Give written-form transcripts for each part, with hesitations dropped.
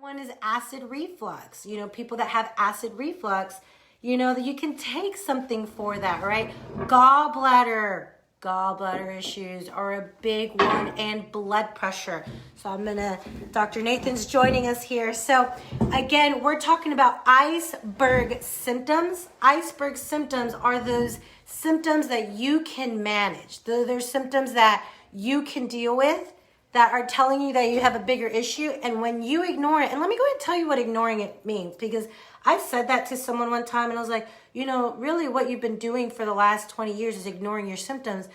One is acid reflux. You know, people that have acid reflux, you know, that you can take something for that, right? Gallbladder issues are a big one, and blood pressure. So Dr. Nathan's joining us here. So again, we're talking about Iceberg symptoms. Iceberg symptoms are those symptoms that you can manage. They're symptoms that you can deal with, that are telling you that you have a bigger issue. And when you ignore it, and let me go ahead and tell you what ignoring it means, because I said that to someone one time and I was like, you know, really what you've been doing for the last 20 years is ignoring your symptoms.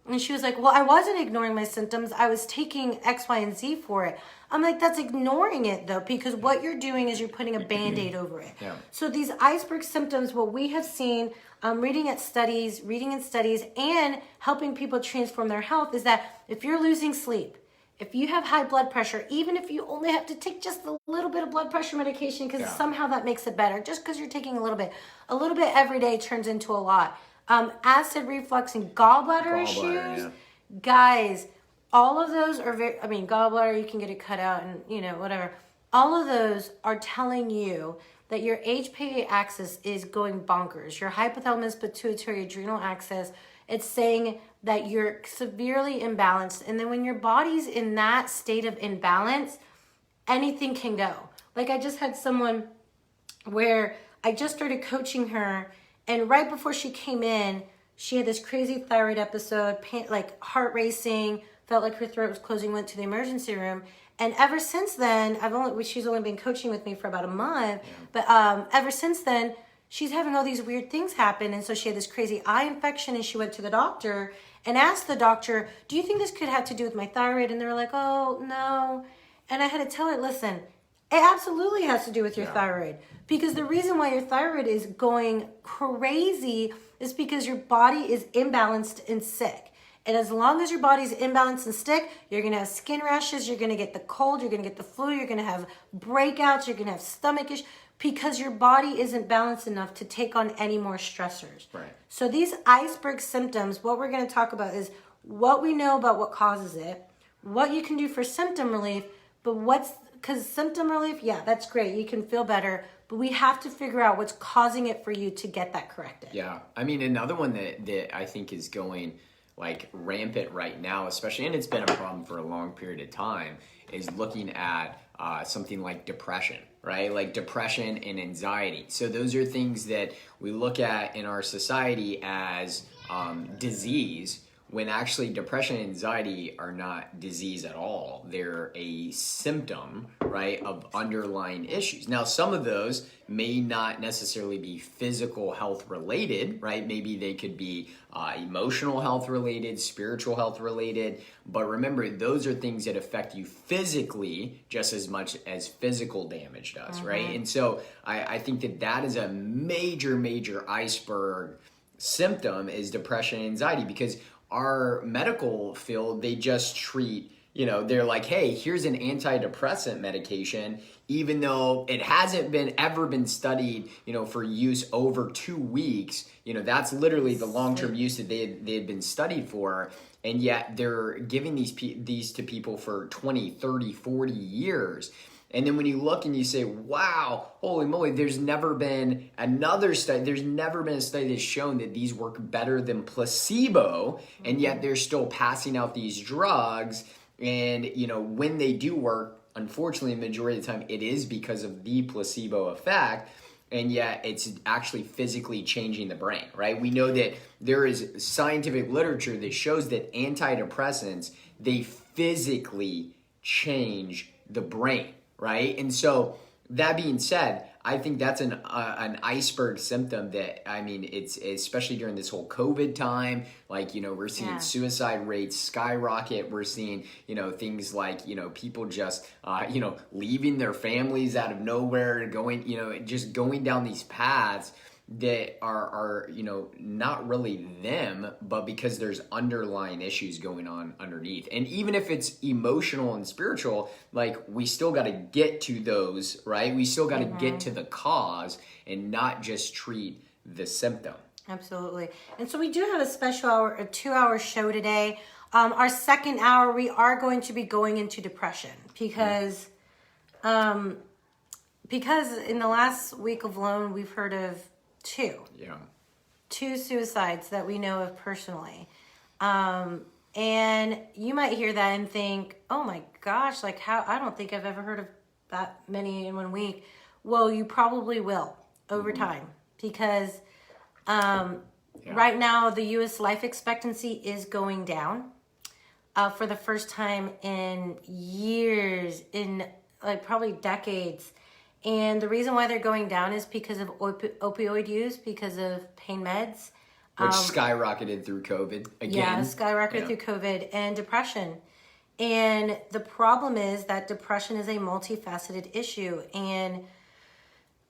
And she was like, well, I wasn't ignoring my symptoms. I was taking X, Y, and Z for it. I'm like, that's ignoring it though, because what you're doing is you're putting a Band-Aid over it. Yeah. So these iceberg symptoms, what we have seen, reading in studies and helping people transform their health, is that if you're losing sleep, if you have high blood pressure, even if you only have to take just a little bit of blood pressure medication, because somehow that makes it better, just because you're taking a little bit every day turns into a lot. Acid reflux and gallbladder issues, guys, all of those are gallbladder, you can get it cut out and, you know, whatever. All of those are telling you that your HPA axis is going bonkers. Your hypothalamus pituitary adrenal axis, it's saying that you're severely imbalanced. And then when your body's in that state of imbalance, anything can go. Like I just had someone where I just started coaching her, and right before she came in, she had this crazy thyroid episode, like heart racing, felt like her throat was closing, went to the emergency room. And ever since then, she's only been coaching with me for about a month, but ever since then, she's having all these weird things happen. And so she had this crazy eye infection, and she went to the doctor and asked the doctor, do you think this could have to do with my thyroid? And they were like, oh, no. And I had to tell her, listen, it absolutely has to do with your thyroid, because the reason why your thyroid is going crazy is because your body is imbalanced and sick. And as long as your body's imbalanced and sick, you're going to have skin rashes, you're going to get the cold, you're going to get the flu, you're going to have breakouts, you're going to have stomach issues, because your body isn't balanced enough to take on any more stressors. Right. So these iceberg symptoms, what we're going to talk about is what we know about what causes it, what you can do for symptom relief, but because symptom relief, that's great, you can feel better, but we have to figure out what's causing it for you to get that corrected. Yeah, I mean, another one that I think is going like rampant right now, especially, and it's been a problem for a long period of time, is looking at something like depression, right? Like depression and anxiety. So those are things that we look at in our society as disease, when actually depression and anxiety are not disease at all. They're a symptom, right, of underlying issues. Now, some of those may not necessarily be physical health related, right? Maybe they could be emotional health related, spiritual health related. But remember, those are things that affect you physically just as much as physical damage does, right? And so I think that is a major, major iceberg symptom, is depression and anxiety, because our medical field, they just treat, they're like, hey, here's an antidepressant medication, even though it hasn't ever been studied, for use over 2 weeks. That's literally the long-term use that they had been studied for. And yet they're giving these to people for 20, 30, 40 years. And then when you look and you say, wow, holy moly, there's never been a study that's shown that these work better than placebo, and yet they're still passing out these drugs. And, when they do work, unfortunately, the majority of the time, it is because of the placebo effect. And yet it's actually physically changing the brain, right? We know that there is scientific literature that shows that antidepressants, they physically change the brain. Right. And so that being said, I think that's an iceberg symptom that, I mean, it's especially during this whole COVID time, like, we're seeing suicide rates skyrocket. We're seeing, things like, people just, leaving their families out of nowhere, just going down these paths that are not really them, but because there's underlying issues going on underneath. And even if it's emotional and spiritual, like, we still got to get to those, right? We still got to get to the cause and not just treat the symptom. Absolutely. And so we do have a special hour, a 2-hour show today. Our second hour, we are going to be going into depression, because because in the last week alone, we've heard of two. Yeah. Two suicides that we know of personally. And you might hear that and think, oh my gosh, like how, I don't think I've ever heard of that many in 1 week. Well, you probably will over time because right now the U.S. life expectancy is going down for the first time in years, in like probably decades. And the reason why they're going down is because of opioid use, because of pain meds. Which skyrocketed through COVID again. Yeah, skyrocketed through COVID and depression. And the problem is that depression is a multifaceted issue. And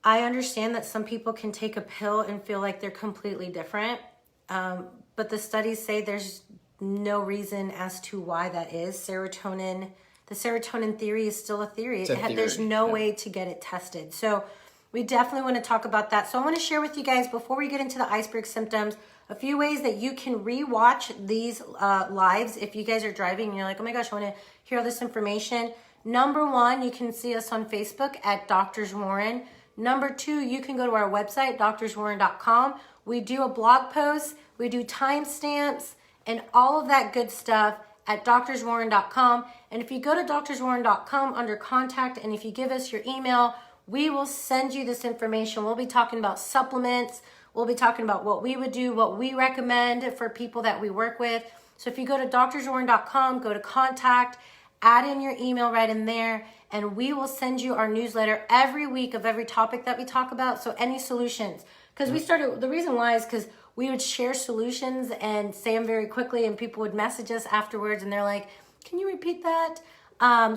I understand that some people can take a pill and feel like they're completely different. But the studies say there's no reason as to why that is. Serotonin, the serotonin theory is still a theory. There's no way to get it tested. So we definitely want to talk about that. So I want to share with you guys, before we get into the iceberg symptoms, a few ways that you can rewatch these lives if you guys are driving and you're like, oh my gosh, I want to hear all this information. Number one, you can see us on Facebook at Doctors Warren. Number two, you can go to our website, doctorswarren.com. We do a blog post, we do timestamps, and all of that good stuff at doctorswarren.com. And if you go to doctorswarren.com under contact, and if you give us your email, we will send you this information. We'll be talking about supplements. We'll be talking about what we would do, what we recommend for people that we work with. So if you go to doctorswarren.com, go to contact, add in your email right in there, and we will send you our newsletter every week of every topic that we talk about. So any solutions, because we started, the reason why is because we would share solutions and say them very quickly, and people would message us afterwards and they're like, can you repeat that?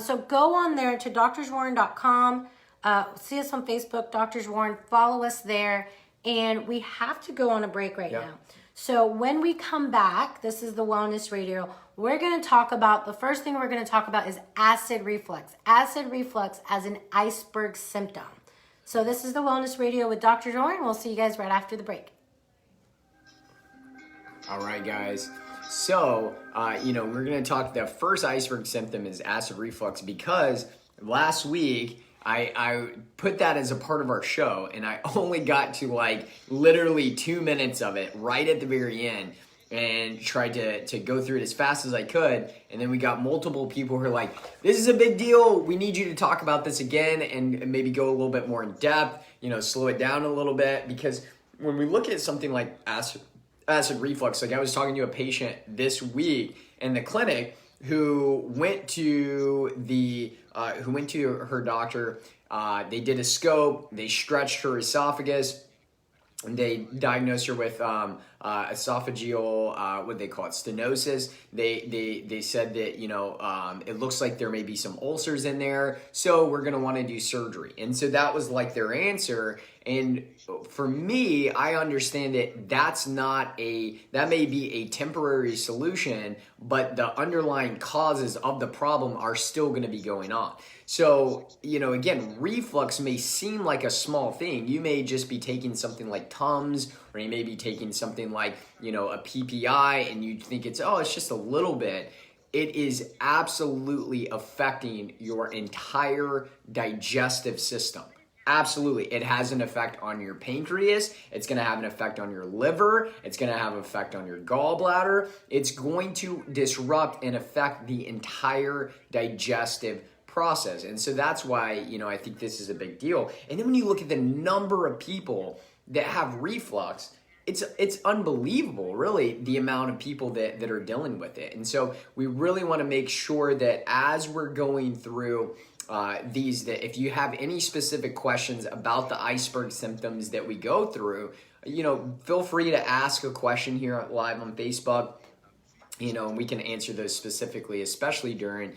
So go on there to doctorswarren.com, see us on Facebook, Doctors Warren, follow us there. And we have to go on a break right now. So when we come back, this is the Wellness Radio, we're going to talk about, the first thing we're going to talk about is acid reflux. Acid reflux as an iceberg symptom. So this is the Wellness Radio with Dr. Warren. We'll see you guys right after the break. All right, guys. So, we're going to talk, the first iceberg symptom is acid reflux, because last week, I put that as a part of our show, and I only got to like literally 2 minutes of it right at the very end, and tried to go through it as fast as I could. And then we got multiple people who are like, this is a big deal. We need you to talk about this again and maybe go a little bit more in depth, slow it down a little bit. Because when we look at something like acid reflux, like I was talking to a patient this week in the clinic who went to her doctor. They did a scope, they stretched her esophagus, and they diagnosed her with esophageal, what they call it, stenosis. They said that, it looks like there may be some ulcers in there, so we're going to want to do surgery. And so that was like their answer. And for me, I understand that that may be a temporary solution, but the underlying causes of the problem are still going to be going on. So, again, reflux may seem like a small thing. You may just be taking something like Tums, or you may be taking something like, a PPI, and you think it's just a little bit. It is absolutely affecting your entire digestive system. Absolutely. It has an effect on your pancreas. It's going to have an effect on your liver. It's going to have an effect on your gallbladder. It's going to disrupt and affect the entire digestive process. And so that's why, I think this is a big deal. And then when you look at the number of people that have reflux, it's unbelievable, really, the amount of people that are dealing with it. And so we really want to make sure that as we're going through that if you have any specific questions about the iceberg symptoms that we go through, feel free to ask a question here live on Facebook, and we can answer those specifically, especially during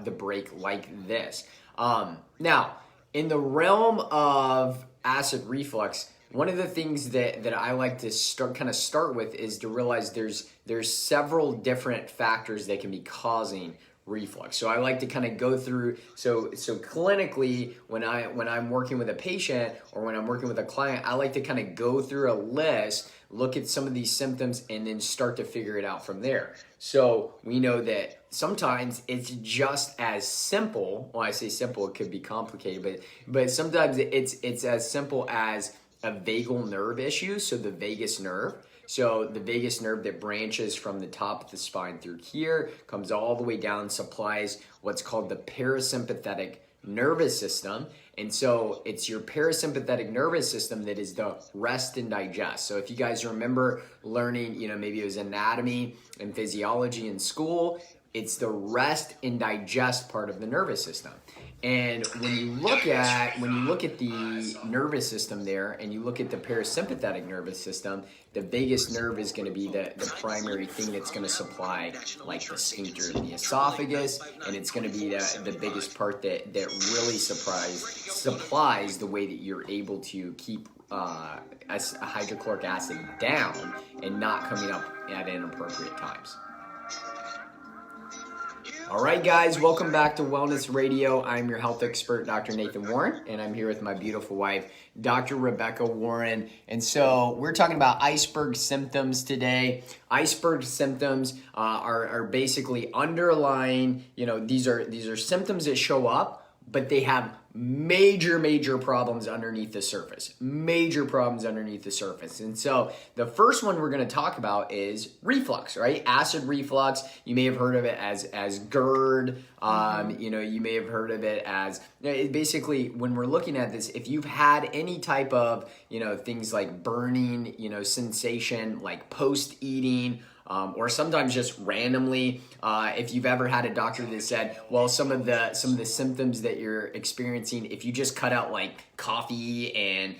the break like this. Now, in the realm of acid reflux, one of the things that I like to start with is to realize there's several different factors that can be causing reflux. So I like to kind of go through, so clinically, when I'm working with a patient or when I'm working with a client, I like to kind of go through a list, look at some of these symptoms, and then start to figure it out from there. So we know that sometimes it's just as simple. Well, I say simple, it could be complicated, but sometimes it's as simple as a vagal nerve issue. So the vagus nerve. So the vagus nerve that branches from the top of the spine through here, comes all the way down, supplies what's called the parasympathetic nervous system. And so it's your parasympathetic nervous system that is the rest and digest. So if you guys remember learning, maybe it was anatomy and physiology in school, it's the rest and digest part of the nervous system. And when you look at the nervous system there, and you look at the parasympathetic nervous system, the vagus nerve is going to be the primary thing that's going to supply like the sphincter of the esophagus, and it's going to be the biggest part that really supplies the way that you're able to keep hydrochloric acid down and not coming up at inappropriate times. All right, guys, welcome back to Wellness Radio. I'm your health expert, Dr. Nathan Warren, and I'm here with my beautiful wife, Dr. Rebecca Warren. And so we're talking about Iceberg Symptoms today. Iceberg Symptoms are basically underlying, these are symptoms that show up, but they have major problems underneath the surface. Major problems underneath the surface. And so the first one we're going to talk about is reflux, right? Acid reflux. You may have heard of it as GERD. You may have heard of it as basically when we're looking at this, if you've had any type of, things like burning, sensation, like post-eating, or sometimes just randomly, if you've ever had a doctor that said, well, some of the symptoms that you're experiencing, if you just cut out like coffee and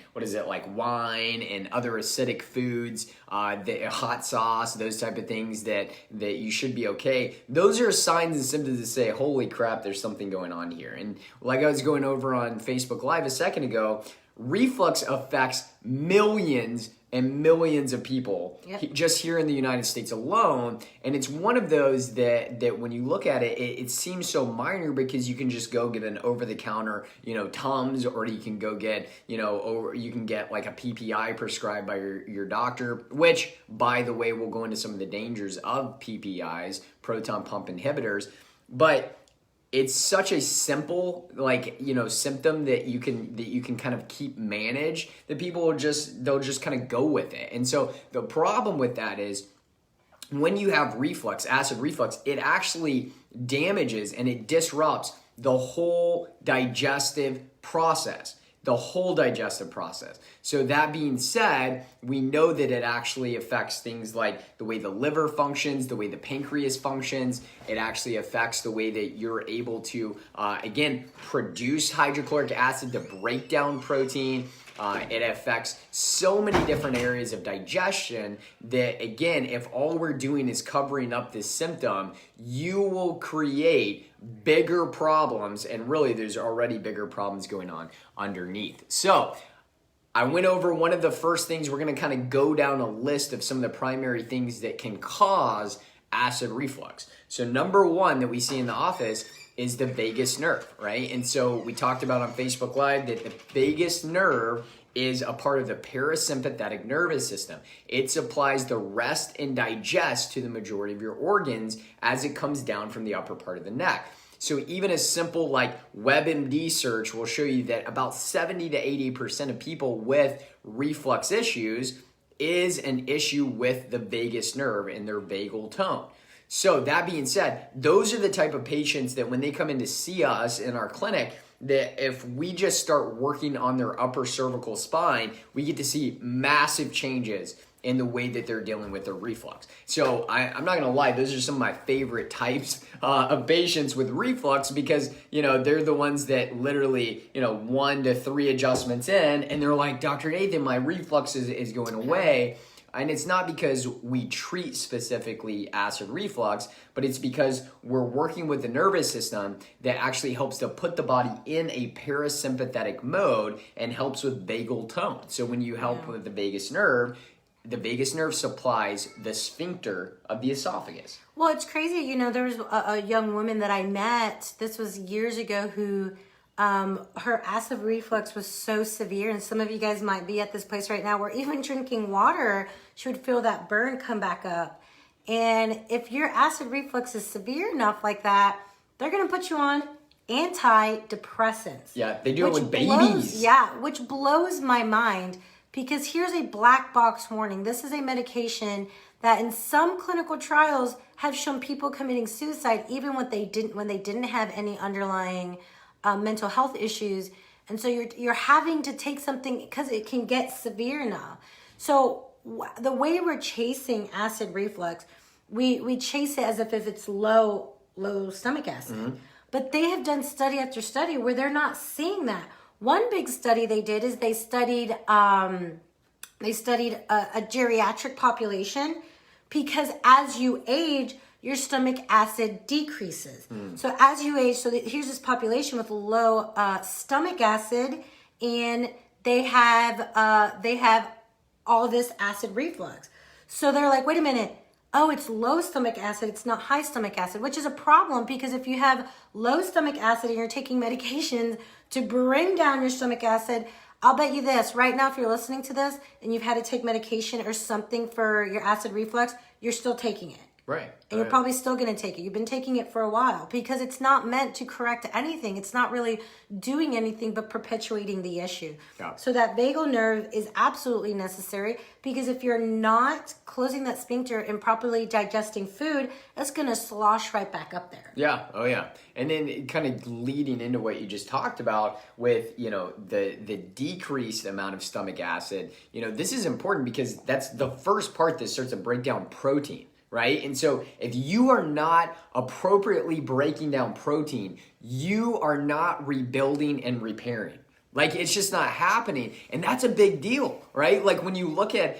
like wine and other acidic foods, the hot sauce, those type of things, that you should be okay. Those are signs and symptoms that say, holy crap, there's something going on here. And like I was going over on Facebook Live a second ago, reflux affects millions and millions of people just here in the United States alone. And it's one of those that when you look at it, it seems so minor because you can just go get an over-the-counter, Tums, or you can go get, or you can get like a PPI prescribed by your doctor, which, by the way, we'll go into some of the dangers of PPIs, proton pump inhibitors. But it's such a simple, symptom that you can kind of keep managed, that people they'll just kind of go with it. And so the problem with that is when you have reflux, acid reflux, it actually damages and it disrupts the whole digestive process. So that being said, we know that it actually affects things like the way the liver functions, the way the pancreas functions. It actually affects the way that you're able to, produce hydrochloric acid to break down protein. It affects so many different areas of digestion that, again, if all we're doing is covering up this symptom, you will create bigger problems, and really there's already bigger problems going on underneath. So I went over one of the first things. We're going to kind of go down a list of some of the primary things that can cause acid reflux. So number one that we see in the office is the vagus nerve, right? And so we talked about on Facebook Live that the vagus nerve is a part of the parasympathetic nervous system. It supplies the rest and digest to the majority of your organs as it comes down from the upper part of the neck. So even a simple like WebMD search will show you that about 70 to 80% of people with reflux issues is an issue with the vagus nerve and their vagal tone. So that being said, those are the type of patients that when they come in to see us in our clinic, that if we just start working on their upper cervical spine, we get to see massive changes in the way that they're dealing with their reflux. So I'm not gonna lie, those are some of my favorite types of patients with reflux because, they're the ones that literally, 1 to 3 adjustments in, and they're like, Dr. Nathan, my reflux is going away. And it's not because we treat specifically acid reflux, but it's because we're working with the nervous system that actually helps to put the body in a parasympathetic mode and helps with vagal tone. So when you help with the vagus nerve supplies the sphincter of the esophagus. Well, it's crazy. There was a young woman that I met, this was years ago, who her acid reflux was so severe, and some of you guys might be at this place right now where even drinking water, she would feel that burn come back up. And if your acid reflux is severe enough like that, they're going to put you on antidepressants. Yeah, they do it with babies. Which blows my mind, because here's a black box warning. This is a medication that in some clinical trials have shown people committing suicide even when they didn't have any underlying mental health issues. And so you're having to take something because it can get severe enough. So the way we're chasing acid reflux, we chase it as if it's low stomach acid. Mm-hmm. But they have done study after study where they're not seeing that. One big study they did is they studied a geriatric population, because as you age, your stomach acid decreases. So as you age, here's this population with low stomach acid, and they have all this acid reflux. So they're like, wait a minute. Oh, it's low stomach acid. It's not high stomach acid, which is a problem, because if you have low stomach acid and you're taking medications to bring down your stomach acid, I'll bet you this right now, if you're listening to this and you've had to take medication or something for your acid reflux, you're still taking it. Right. And you're probably still going to take it. You've been taking it for a while, because it's not meant to correct anything. It's not really doing anything but perpetuating the issue. Yeah. So that vagal nerve is absolutely necessary, because if you're not closing that sphincter and properly digesting food, it's going to slosh right back up there. Yeah. Oh, yeah. And then kind of leading into what you just talked about with, the decreased amount of stomach acid, this is important, because that's the first part that starts to break down protein. Right? And so if you are not appropriately breaking down protein, you are not rebuilding and repairing. Like, it's just not happening. And that's a big deal, right? Like when you look at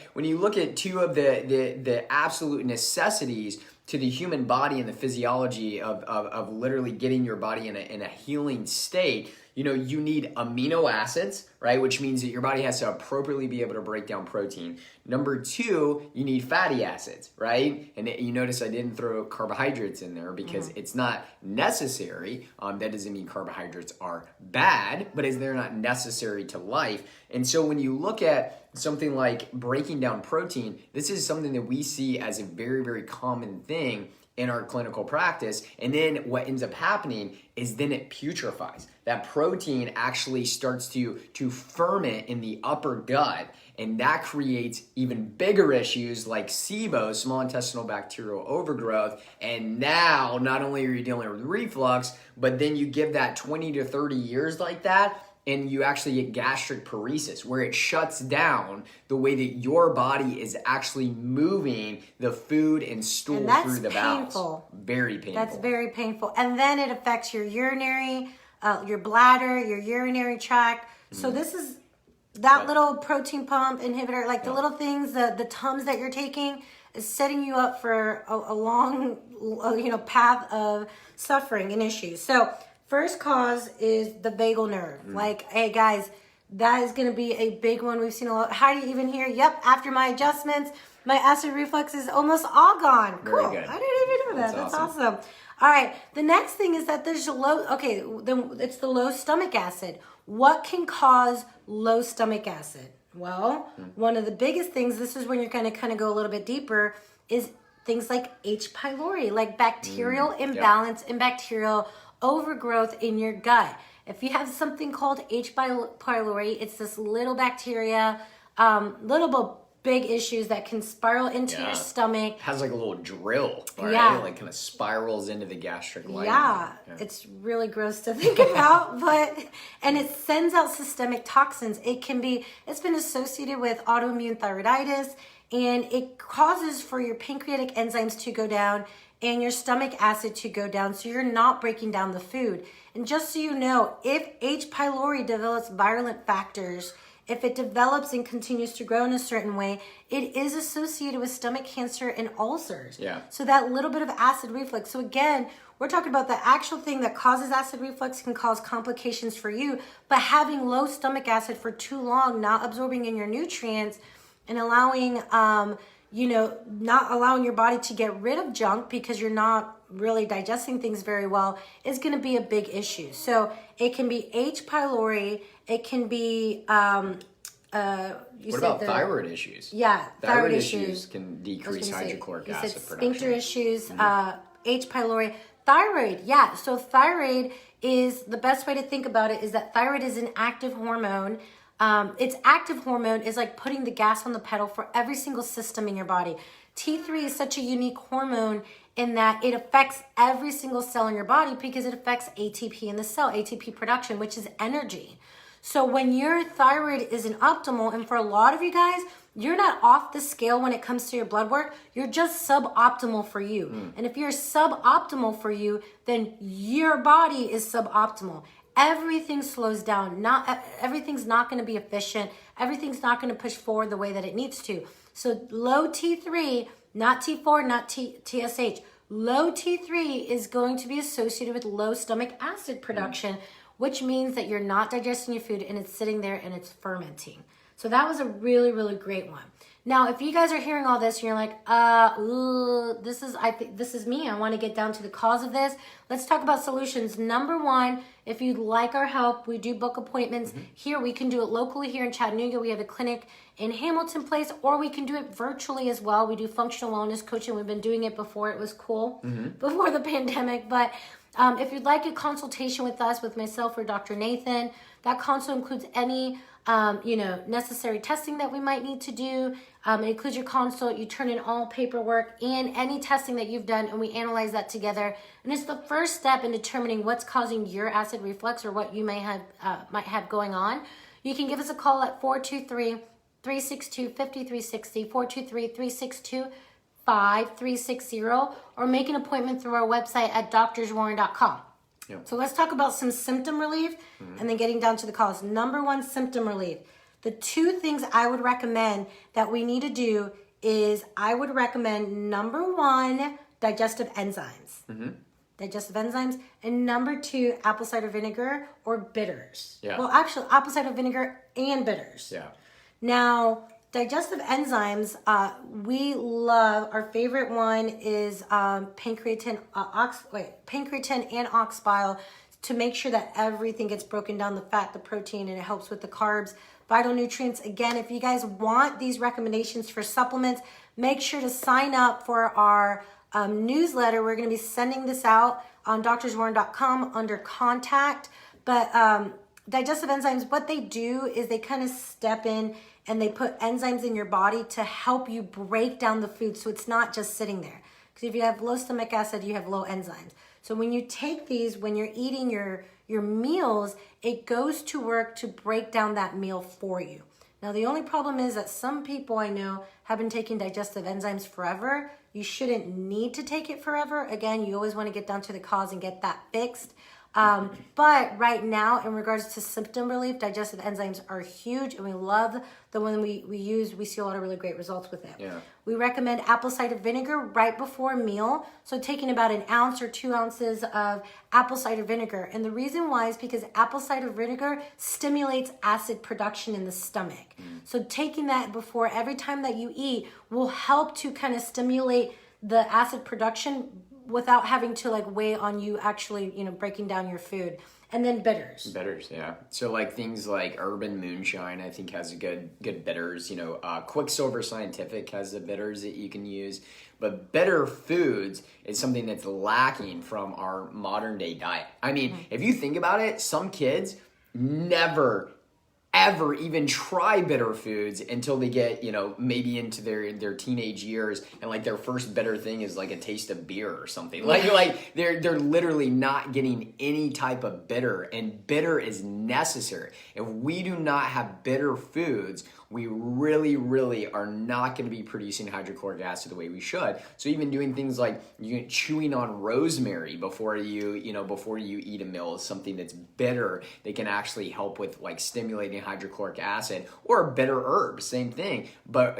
two of the absolute necessities to the human body and the physiology of literally getting your body in a healing state, you need amino acids, right? Which means that your body has to appropriately be able to break down protein. Number two, you need fatty acids, right? And you notice I didn't throw carbohydrates in there because it's not necessary. That doesn't mean carbohydrates are bad, but they're not necessary to life. And so when you look at something like breaking down protein, this is something that we see as a very, very common thing in our clinical practice. And then what ends up happening is then it putrefies. That protein actually starts to ferment in the upper gut, and that creates even bigger issues like SIBO, small intestinal bacterial overgrowth. And now not only are you dealing with reflux, but then you give that 20 to 30 years like that, and you actually get gastric paresis, where it shuts down the way that your body is actually moving the food and stool through the bowels. Painful. Very painful. That's very painful. And then it affects your urinary, your bladder, your urinary tract. So this is that little protein pump inhibitor, like the little things, the Tums that you're taking, is setting you up for a long, path of suffering and issues. So first cause is the vagal nerve. Like, hey guys, that is going to be a big one. We've seen a lot. How do you even hear? Yep, after my adjustments, my acid reflux is almost all gone. Cool. Very good. I didn't even know that. That's awesome. All right. The next thing is that there's it's the low stomach acid. What can cause low stomach acid? Well, one of the biggest things, this is when you're going to kind of go a little bit deeper, is things like H. pylori, like bacterial imbalance and bacterial overgrowth in your gut. If you have something called H. pylori, it's this little bacteria, big issues that can spiral into your stomach. It has like a little drill, right? Yeah. Like kind of spirals into the gastric lining. Yeah, it's really gross to think about, and it sends out systemic toxins. It's been associated with autoimmune thyroiditis, and it causes for your pancreatic enzymes to go down and your stomach acid to go down, so you're not breaking down the food. And just so you know, if H. pylori develops virulent factors, if it develops and continues to grow in a certain way, it is associated with stomach cancer and ulcers. Yeah. So that little bit of acid reflux. So again, we're talking about the actual thing that causes acid reflux can cause complications for you, but having low stomach acid for too long, not absorbing in your nutrients, and allowing, not allowing your body to get rid of junk because you're not really digesting things very well, is going to be a big issue. So it can be H. pylori, it can be You What said about thyroid issues? Yeah, Thyroid issues can decrease say, hydrochloric you acid said production. sphincter issues, H. pylori. Thyroid, yeah. So thyroid is, the best way to think about it is that thyroid is an active hormone. Its active hormone is like putting the gas on the pedal for every single system in your body. T3 is such a unique hormone in that it affects every single cell in your body because it affects ATP in the cell, ATP production, which is energy. So when your thyroid isn't optimal, and for a lot of you guys, you're not off the scale when it comes to your blood work, you're just suboptimal for you. And if you're suboptimal for you, then your body is suboptimal. Everything slows down. Everything's not going to be efficient. Everything's not going to push forward the way that it needs to. So low T3, not T4, not TSH. Low T3 is going to be associated with low stomach acid production, which means that you're not digesting your food and it's sitting there and it's fermenting. So that was a really, really great one. Now, if you guys are hearing all this and you're like, I think this is me. I want to get down to the cause of this. Let's talk about solutions. Number one, if you'd like our help, we do book appointments here. We can do it locally here in Chattanooga. We have a clinic in Hamilton Place, or we can do it virtually as well. We do functional wellness coaching. We've been doing it before it was cool, before the pandemic. But if you'd like a consultation with us, with myself or Dr. Nathan, that consult includes any necessary testing that we might need to do. It includes your consult. You turn in all paperwork and any testing that you've done, and we analyze that together. And it's the first step in determining what's causing your acid reflux or what you might have going on. You can give us a call at 423-362-5360, 423-362-5360, or make an appointment through our website at doctorswarren.com. Yep. So let's talk about some symptom relief and then getting down to the cause. Number one, symptom relief. The two things I would recommend that we need to do is I would recommend number one, digestive enzymes. Digestive enzymes. And number two, apple cider vinegar or bitters. Yeah. Well, actually, apple cider vinegar and bitters. Yeah. Now, digestive enzymes, we love, our favorite one is pancreatin and ox bile, to make sure that everything gets broken down, the fat, the protein, and it helps with the carbs, vital nutrients. Again, if you guys want these recommendations for supplements, make sure to sign up for our newsletter. We're going to be sending this out on doctorswarren.com under contact. But digestive enzymes, what they do is they kind of step in and they put enzymes in your body to help you break down the food, so it's not just sitting there. Because if you have low stomach acid, you have low enzymes. So when you take these, when you're eating your meals, it goes to work to break down that meal for you. Now, the only problem is that some people I know have been taking digestive enzymes forever. You shouldn't need to take it forever. Again, you always want to get down to the cause and get that fixed. But right now, in regards to symptom relief, digestive enzymes are huge, and we love the one we use. We see a lot of really great results with it. Yeah. We recommend apple cider vinegar right before a meal. So taking about an ounce or 2 ounces of apple cider vinegar. And the reason why is because apple cider vinegar stimulates acid production in the stomach. So taking that before every time that you eat will help to kind of stimulate the acid production without having to like weigh on you actually, breaking down your food. And then bitters. Bitters, yeah. So like things like Urban Moonshine, I think has good bitters. Quicksilver Scientific has the bitters that you can use. But bitter foods is something that's lacking from our modern day diet. I mean, if you think about it, some kids never ever even try bitter foods until they get, maybe into their teenage years, and like their first bitter thing is like a taste of beer or something. Like they're literally not getting any type of bitter, and bitter is necessary. If we do not have bitter foods, we really, really are not going to be producing hydrochloric acid the way we should. So even doing things like chewing on rosemary before you eat a meal is something that's bitter. They can actually help with like stimulating hydrochloric acid, or bitter herbs, same thing. But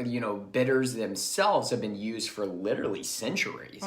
bitters themselves have been used for literally centuries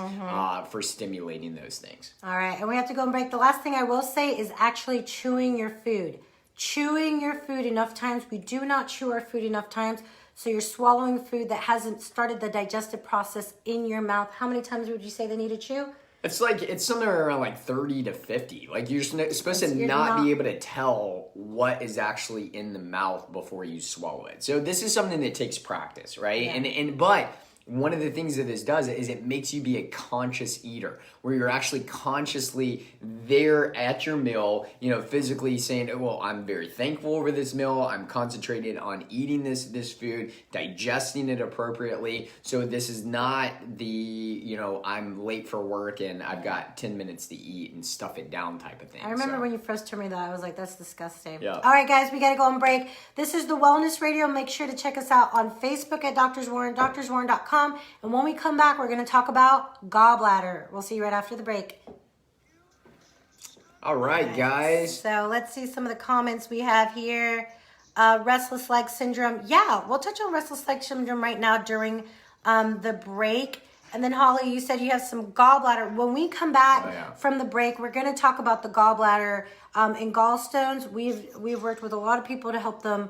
for stimulating those things. All right, and we have to go and break. The last thing I will say is actually chewing your food. Chewing your food enough times. We do not chew our food enough times. So you're swallowing food that hasn't started the digestive process in your mouth. How many times would you say they need to chew? It's somewhere around like 30 to 50. Like you're supposed to not be able to tell what is actually in the mouth before you swallow it. So this is something that takes practice, right? Yeah. But one of the things that this does is it makes you be a conscious eater, where you're actually consciously there at your meal, physically saying, oh, well, I'm very thankful over this meal. I'm concentrated on eating this food, digesting it appropriately. So this is not I'm late for work and I've got 10 minutes to eat and stuff it down type of thing. I remember when you first told me that, I was like, that's disgusting. Yeah. All right, guys, we got to go on break. This is the Wellness Radio. Make sure to check us out on Facebook at Drs. Warren, drswarren.com. And when we come back, we're going to talk about gallbladder. We'll see you right after the break. All right, guys. So let's see some of the comments we have here. Restless leg syndrome. Yeah, we'll touch on restless leg syndrome right now during the break. And then, Holly, you said you have some gallbladder. When we come back from the break, we're going to talk about the gallbladder and gallstones. We've worked with a lot of people to help them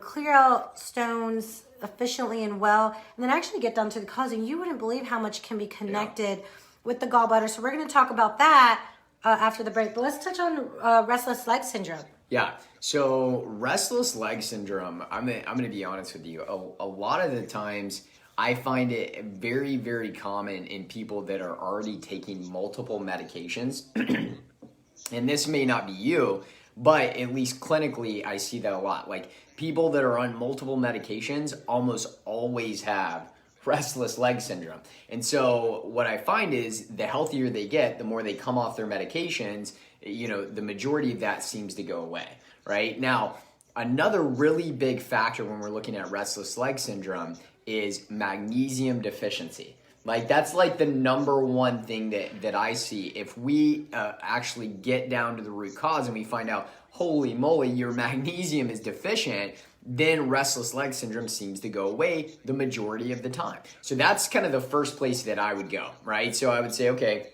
clear out stones efficiently and well, and then actually get down to the cause. And you wouldn't believe how much can be connected with the gallbladder. So we're going to talk about that after the break. But let's touch on restless leg syndrome. Yeah. So restless leg syndrome, I'm going to be honest with you. A lot of the times I find it very, very common in people that are already taking multiple medications. And this may not be you, but at least clinically, I see that a lot. Like people that are on multiple medications almost always have restless leg syndrome. And so what I find is the healthier they get, the more they come off their medications, the majority of that seems to go away, right? Now, another really big factor when we're looking at restless leg syndrome is magnesium deficiency. Like that's like the number one thing that I see. If we actually get down to the root cause and we find out, holy moly, your magnesium is deficient, then restless leg syndrome seems to go away the majority of the time. So that's kind of the first place that I would go, right? So I would say, okay,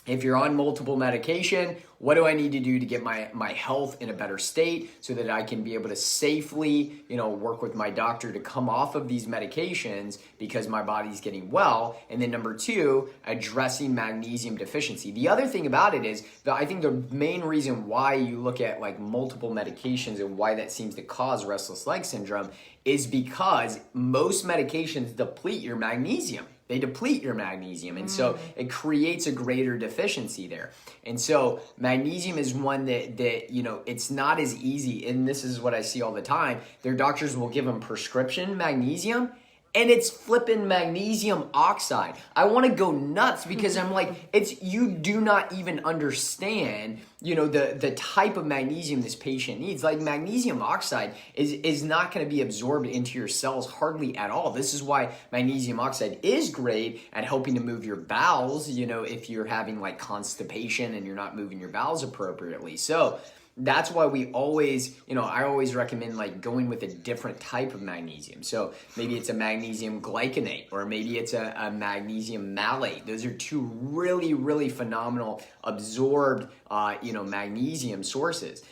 if you're on multiple medication, what do I need to do to get my health in a better state so that I can be able to safely, work with my doctor to come off of these medications because my body's getting well? And then number two, addressing magnesium deficiency. The other thing about it is that I think the main reason why you look at like multiple medications and why that seems to cause restless leg syndrome is because most medications deplete your magnesium. They deplete your magnesium. And so it creates a greater deficiency there. And so magnesium is one that it's not as easy. And this is what I see all the time. Their doctors will give them prescription magnesium and it's flipping magnesium oxide. I want to go nuts because I'm like, you do not even understand, the type of magnesium this patient needs. Like magnesium oxide is not going to be absorbed into your cells hardly at all. This is why magnesium oxide is great at helping to move your bowels, if you're having like constipation and you're not moving your bowels appropriately. So that's why we always, I always recommend like going with a different type of magnesium. So maybe it's a magnesium glycinate or maybe it's a magnesium malate. Those are two really, really phenomenal absorbed, magnesium sources.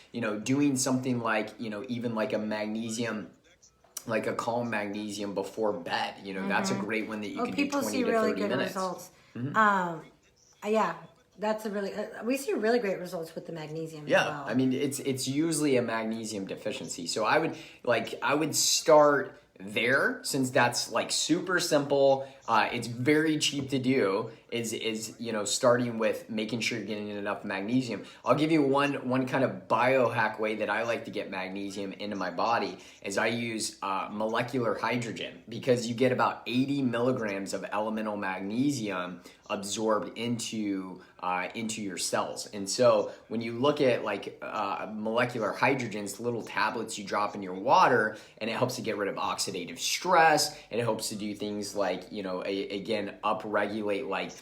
Doing something like, even like a magnesium, like a calm magnesium before bed, that's a great one that you can do 20 to 30 minutes. People see really good results. Yeah. That's we see really great results with the magnesium as well. I mean, it's usually a magnesium deficiency. So I would start there since that's like super simple. It's very cheap to do is starting with making sure you're getting enough magnesium. I'll give you one kind of biohack way that I like to get magnesium into my body is I use molecular hydrogen because you get about 80 milligrams of elemental magnesium absorbed into your cells. And so when you look at like molecular hydrogens, little tablets you drop in your water, and it helps to get rid of oxidative stress, and it helps to do things like, again, upregulate like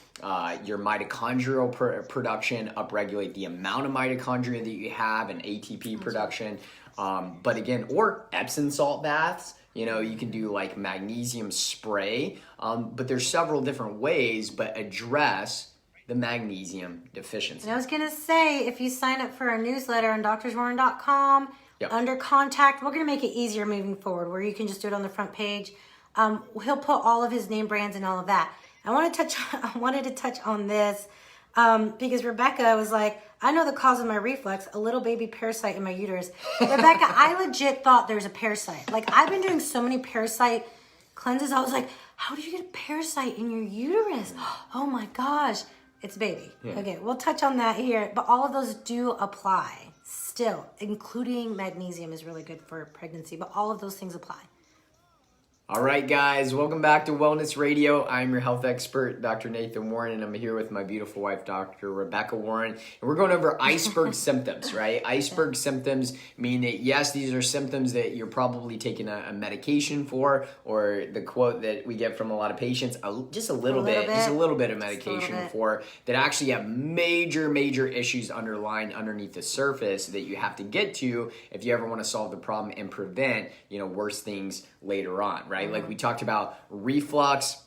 your mitochondrial production, upregulate the amount of mitochondria that you have and ATP production. But again, or Epsom salt baths. You can do like magnesium spray, but there's several different ways, but address the magnesium deficiency. And I was going to say, if you sign up for our newsletter on drswarren.com, under contact, we're going to make it easier moving forward where you can just do it on the front page. He'll put all of his name brands and all of that. I wanted to touch on this because Rebecca was like, I know the cause of my reflux, a little baby parasite in my uterus. Rebecca, I legit thought there's a parasite. Like, I've been doing so many parasite cleanses. I was like, how do you get a parasite in your uterus? Oh my gosh. It's a baby. Yeah. Okay, we'll touch on that here. But all of those do apply still, including magnesium is really good for pregnancy. But all of those things apply. All right, guys, welcome back to Wellness Radio. I'm your health expert, Dr. Nathan Warren, and I'm here with my beautiful wife, Dr. Rebecca Warren. And we're going over Iceberg Symptoms, right? Iceberg Symptoms mean that, yes, these are symptoms that you're probably taking a medication for, or the quote that we get from a lot of patients, just a little bit of medication for, that actually have major issues underneath the surface that you have to get to if you ever want to solve the problem and prevent, worse things later on, right? Like we talked about reflux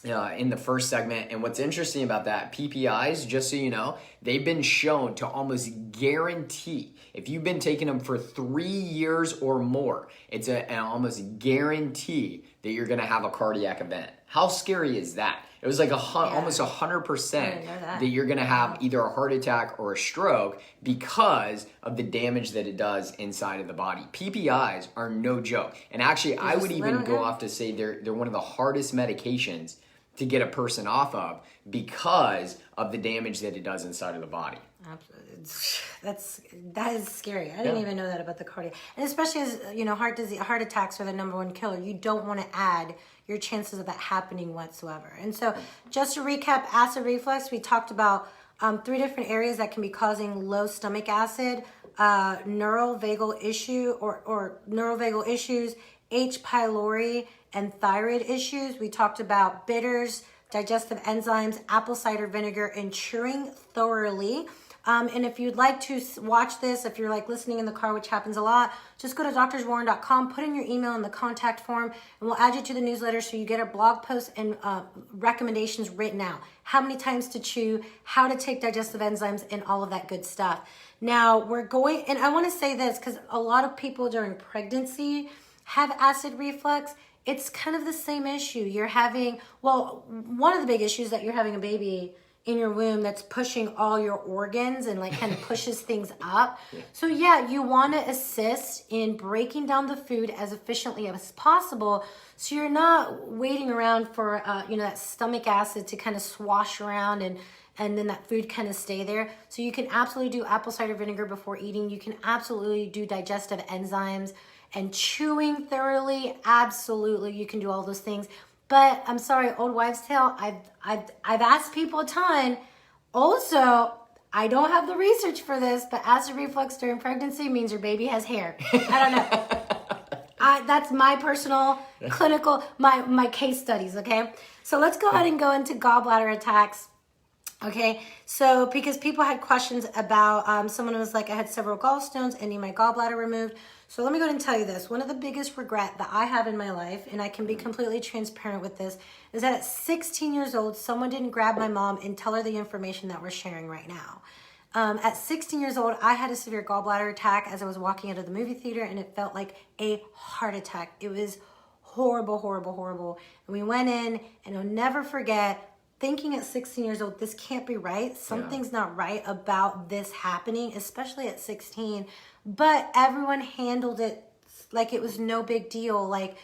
in the first segment. And what's interesting about that, PPIs, just so you know, they've been shown to almost guarantee, if you've been taking them for 3 years or more, it's an almost guarantee that you're going to have a cardiac event. How scary is that? It was like almost 100% that you're going to have either a heart attack or a stroke because of the damage that it does inside of the body. PPIs are no joke. And actually, I would even go off to say they're one of the hardest medications to get a person off of because of the damage that it does inside of the body. Absolutely. That is scary. I didn't even know that about the cardiac. And especially as, heart attacks are the number one killer. You don't want to add your chances of that happening whatsoever. And so just to recap, acid reflux, we talked about 3 different areas that can be causing low stomach acid, neurovagal issues, H. pylori, and thyroid issues. We talked about bitters, digestive enzymes, apple cider vinegar, and chewing thoroughly. And if you'd like to watch this, if you're like listening in the car, which happens a lot, just go to drswarren.com, put in your email in the contact form, and we'll add you to the newsletter so you get our blog posts and recommendations written out. How many times to chew, how to take digestive enzymes, and all of that good stuff. Now, and I want to say this because a lot of people during pregnancy have acid reflux. It's kind of the same issue. One of the big issues that you're having a baby in your womb that's pushing all your organs and like kind of pushes things up. So you want to assist in breaking down the food as efficiently as possible so you're not waiting around for that stomach acid to kind of swash around and then that food kind of stay there. So you can absolutely do apple cider vinegar before eating. You can absolutely do digestive enzymes and chewing thoroughly. Absolutely, you can do all those things. But I'm sorry, old wives' tale. I've asked people a ton. Also, I don't have the research for this, but acid reflux during pregnancy means your baby has hair. I don't know. That's my personal clinical, my case studies. Okay, so let's go ahead and go into gallbladder attacks. Okay, so because people had questions about, someone was like, I had several gallstones and need my gallbladder removed. So let me go ahead and tell you this. One of the biggest regret that I have in my life, and I can be completely transparent with this, is that at 16 years old, someone didn't grab my mom and tell her the information that we're sharing right now. At 16 years old, I had a severe gallbladder attack as I was walking out of the movie theater, and it felt like a heart attack. It was horrible. And we went in, and I'll never forget thinking at 16 years old, this can't be right. Something's not right about this happening, especially at 16. But everyone handled it like it was no big deal. Like,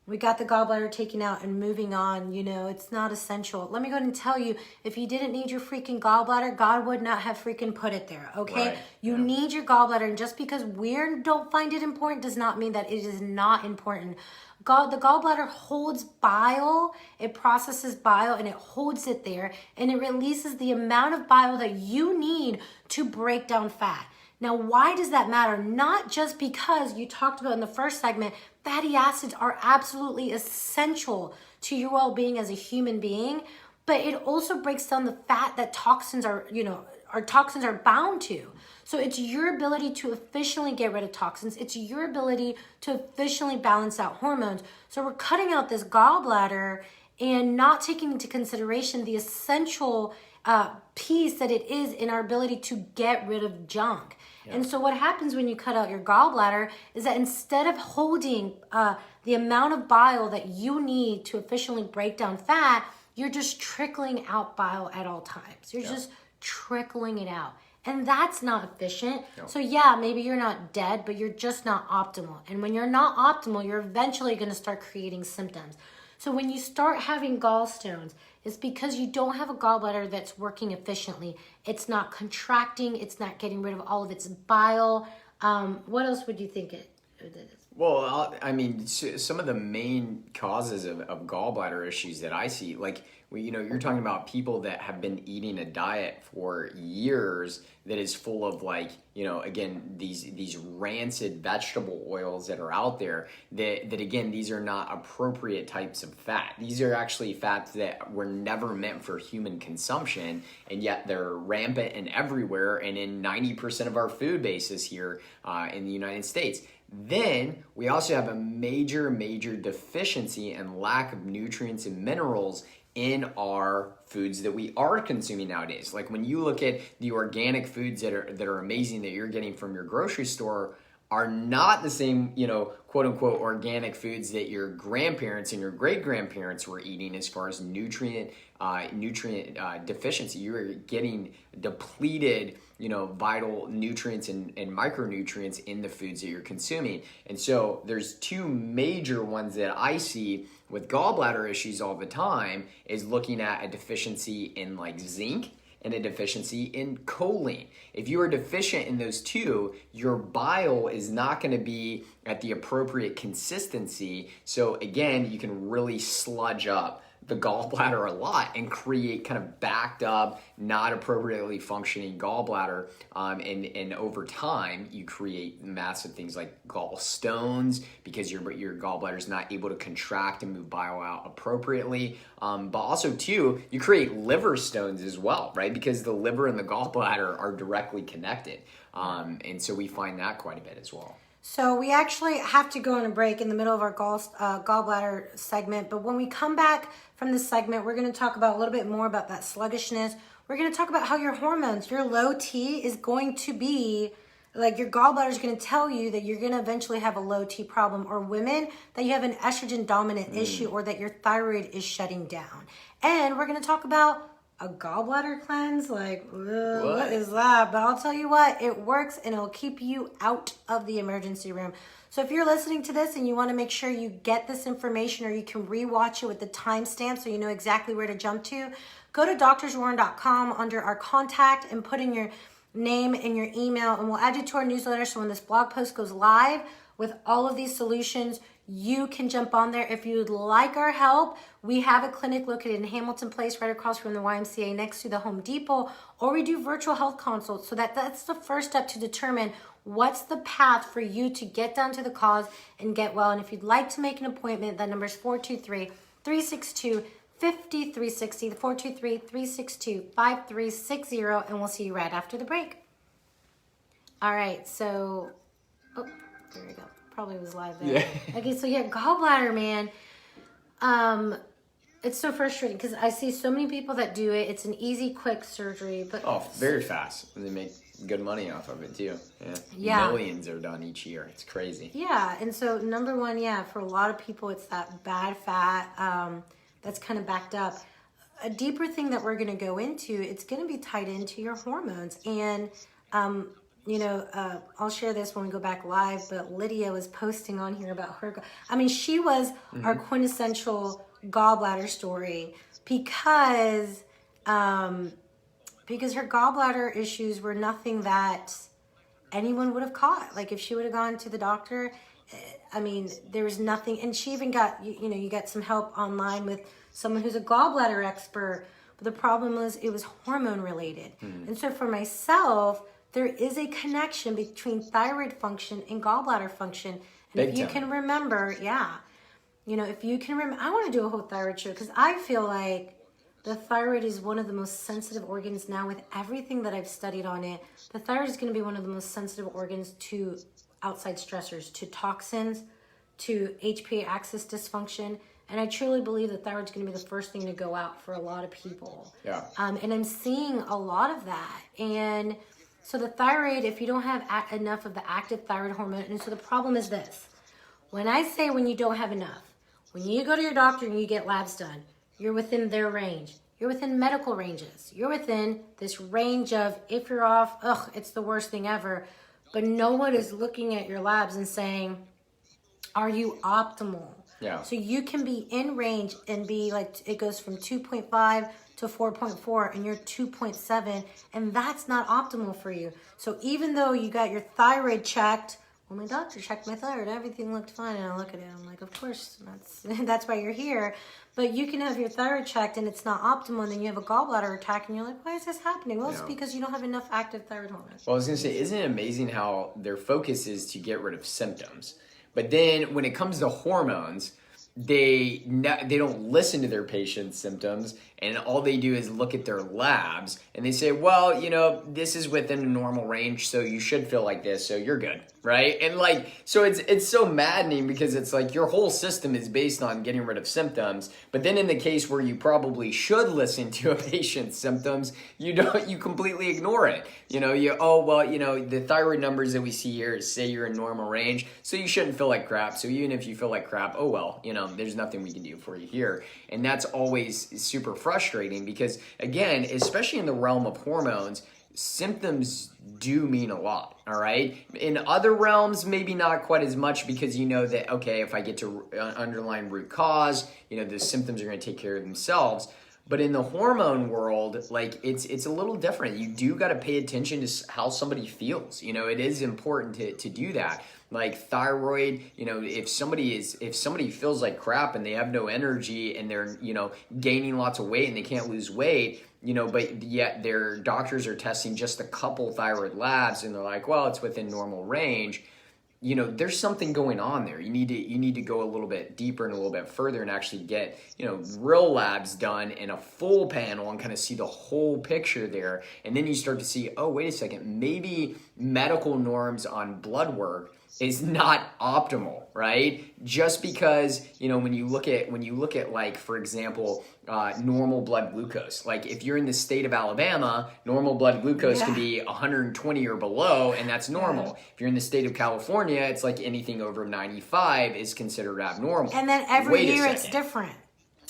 we got the gallbladder taken out and moving on. It's not essential. Let me go ahead and tell you, if you didn't need your freaking gallbladder, God would not have freaking put it there, okay? Right. You need your gallbladder, and just because we don't find it important does not mean that it is not important. The gallbladder holds bile, it processes bile, and it holds it there, and it releases the amount of bile that you need to break down fat. Now, why does that matter? Not just because you talked about in the first segment, fatty acids are absolutely essential to your well-being as a human being, but it also breaks down the fat that toxins are bound to. So it's your ability to efficiently get rid of toxins. It's your ability to efficiently balance out hormones. So we're cutting out this gallbladder and not taking into consideration the essential piece that it is in our ability to get rid of junk. Yeah. And so what happens when you cut out your gallbladder is that instead of holding the amount of bile that you need to efficiently break down fat, you're just trickling out bile at all times. You're just trickling it out. And that's not efficient. No. So yeah, maybe you're not dead, but you're just not optimal. And when you're not optimal, you're eventually going to start creating symptoms. So when you start having gallstones, it's because you don't have a gallbladder that's working efficiently. It's not contracting. It's not getting rid of all of its bile. What else would you think it is? Well, I mean, some of the main causes of gallbladder issues that I see, like, you're talking about people that have been eating a diet for years that is full of, like, again, these rancid vegetable oils that are out there that again, these are not appropriate types of fat. These are actually fats that were never meant for human consumption, and yet they're rampant and everywhere and in 90% of our food bases here in the United States. Then we also have a major deficiency and lack of nutrients and minerals in our foods that we are consuming nowadays. Like when you look at the organic foods that are amazing that you're getting from your grocery store are not the same, quote unquote organic foods that your grandparents and your great grandparents were eating as far as nutrient deficiency. You are getting depleted, vital nutrients and micronutrients in the foods that you're consuming. And so there's two major ones that I see with gallbladder issues all the time is looking at a deficiency in like zinc and a deficiency in choline. If you are deficient in those two, your bile is not going to be at the appropriate consistency. So again, you can really sludge up the gallbladder a lot and create kind of backed up, not appropriately functioning gallbladder. And over time, you create massive things like gallstones because your gallbladder is not able to contract and move bile out appropriately. But also too, you create liver stones as well, right? Because the liver and the gallbladder are directly connected. And so we find that quite a bit as well. So we actually have to go on a break in the middle of our gallbladder segment. But when we come back from this segment, we're going to talk about a little bit more about that sluggishness. We're going to talk about how your hormones, your low T is going to be, like your gallbladder is going to tell you that you're going to eventually have a low T problem, or women that you have an estrogen dominant issue, or that your thyroid is shutting down. And we're going to talk about a gallbladder cleanse, like, what is that? But I'll tell you what, it works and it'll keep you out of the emergency room. So if you're listening to this and you want to make sure you get this information, or you can rewatch it with the timestamp so you know exactly where to jump to, go to drswarren.com under our contact and put in your name and your email, and we'll add you to our newsletter. So when this blog post goes live with all of these solutions, you can jump on there. If you'd like our help, we have a clinic located in Hamilton Place, right across from the YMCA next to the Home Depot, or we do virtual health consults. So that's the first step to determine what's the path for you to get down to the cause and get well. And if you'd like to make an appointment, that number is 423-362-5360, 423-362-5360, and we'll see you right after the break. All right, so, there we go. Probably was live there. Yeah. Okay, so yeah, gallbladder, man. It's so frustrating because I see so many people that do it. It's an easy, quick surgery, but very fast. And they make good money off of it too. Yeah. Millions are done each year. It's crazy. Yeah, and so number one, for a lot of people, it's that bad fat that's kind of backed up. A deeper thing that we're going to go into, it's going to be tied into your hormones. And I'll share this when we go back live, but Lydia was posting on here about her. She was our quintessential gallbladder story because her gallbladder issues were nothing that anyone would have caught. Like if she would have gone to the doctor, there was nothing. And she even got, you got some help online with someone who's a gallbladder expert. But the problem was it was hormone related. And so for myself, there is a connection between thyroid function and gallbladder function. And if you can remember, I want to do a whole thyroid show because I feel like the thyroid is one of the most sensitive organs now. With everything that I've studied on it, the thyroid is going to be one of the most sensitive organs to outside stressors, to toxins, to HPA axis dysfunction. And I truly believe the thyroid is going to be the first thing to go out for a lot of people. Yeah. And I'm seeing a lot of that. And so the thyroid, if you don't have enough of the active thyroid hormone, and so the problem is this. When I say when you don't have enough, when you go to your doctor and you get labs done, you're within their range. You're within medical ranges. You're within this range of, if you're off, it's the worst thing ever. But no one is looking at your labs and saying, are you optimal? Yeah. So you can be in range and be like, it goes from 2.5 to 4.4 and you're 2.7, and that's not optimal for you. So even though you got your thyroid checked, well, my doctor checked my thyroid, everything looked fine, and I look at it, I'm like, of course, that's why you're here. But you can have your thyroid checked and it's not optimal, and then you have a gallbladder attack and you're like, why is this happening? Well, it's because you don't have enough active thyroid hormones. Well, I was going to say, isn't it amazing how their focus is to get rid of symptoms? But then when it comes to hormones, they don't listen to their patient's symptoms, and all they do is look at their labs and they say, well, this is within a normal range, so you should feel like this, so you're good, right? And so it's so maddening, because it's like your whole system is based on getting rid of symptoms. But then in the case where you probably should listen to a patient's symptoms, you completely ignore it. The thyroid numbers that we see here say you're in normal range, so you shouldn't feel like crap. So even if you feel like crap, oh well, there's nothing we can do for you here. And that's always super frustrating, because again, especially in the realm of hormones, symptoms do mean a lot, all right? In other realms, maybe not quite as much, because you know that, okay, if I get to underlying root cause, the symptoms are going to take care of themselves. But in the hormone world, it's a little different. You do got to pay attention to how somebody feels. It is important to do that. Like thyroid, if somebody feels like crap and they have no energy and they're, gaining lots of weight and they can't lose weight, but yet their doctors are testing just a couple thyroid labs and they're like, well, it's within normal range. There's something going on there. You need to go a little bit deeper and a little bit further and actually get, real labs done in a full panel and kind of see the whole picture there. And then you start to see, oh, wait a second, maybe medical norms on blood work is not optimal, right? Just because, when you look at like, for example, normal blood glucose, like if you're in the state of Alabama, normal blood glucose can be 120 or below, and that's normal. Yeah. If you're in the state of California, it's like anything over 95 is considered abnormal. And then every year it's different.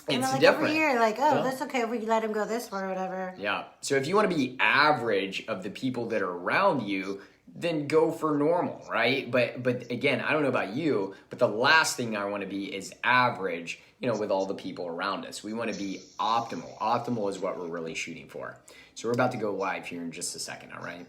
And it's like different. Every year, that's okay if we let him go this far or whatever. Yeah. So if you want to be average of the people that are around you, then go for normal, right? But again, I don't know about you, but the last thing I want to be is average, with all the people around us. We want to be optimal. Optimal is what we're really shooting for. So we're about to go live here in just a second, all right?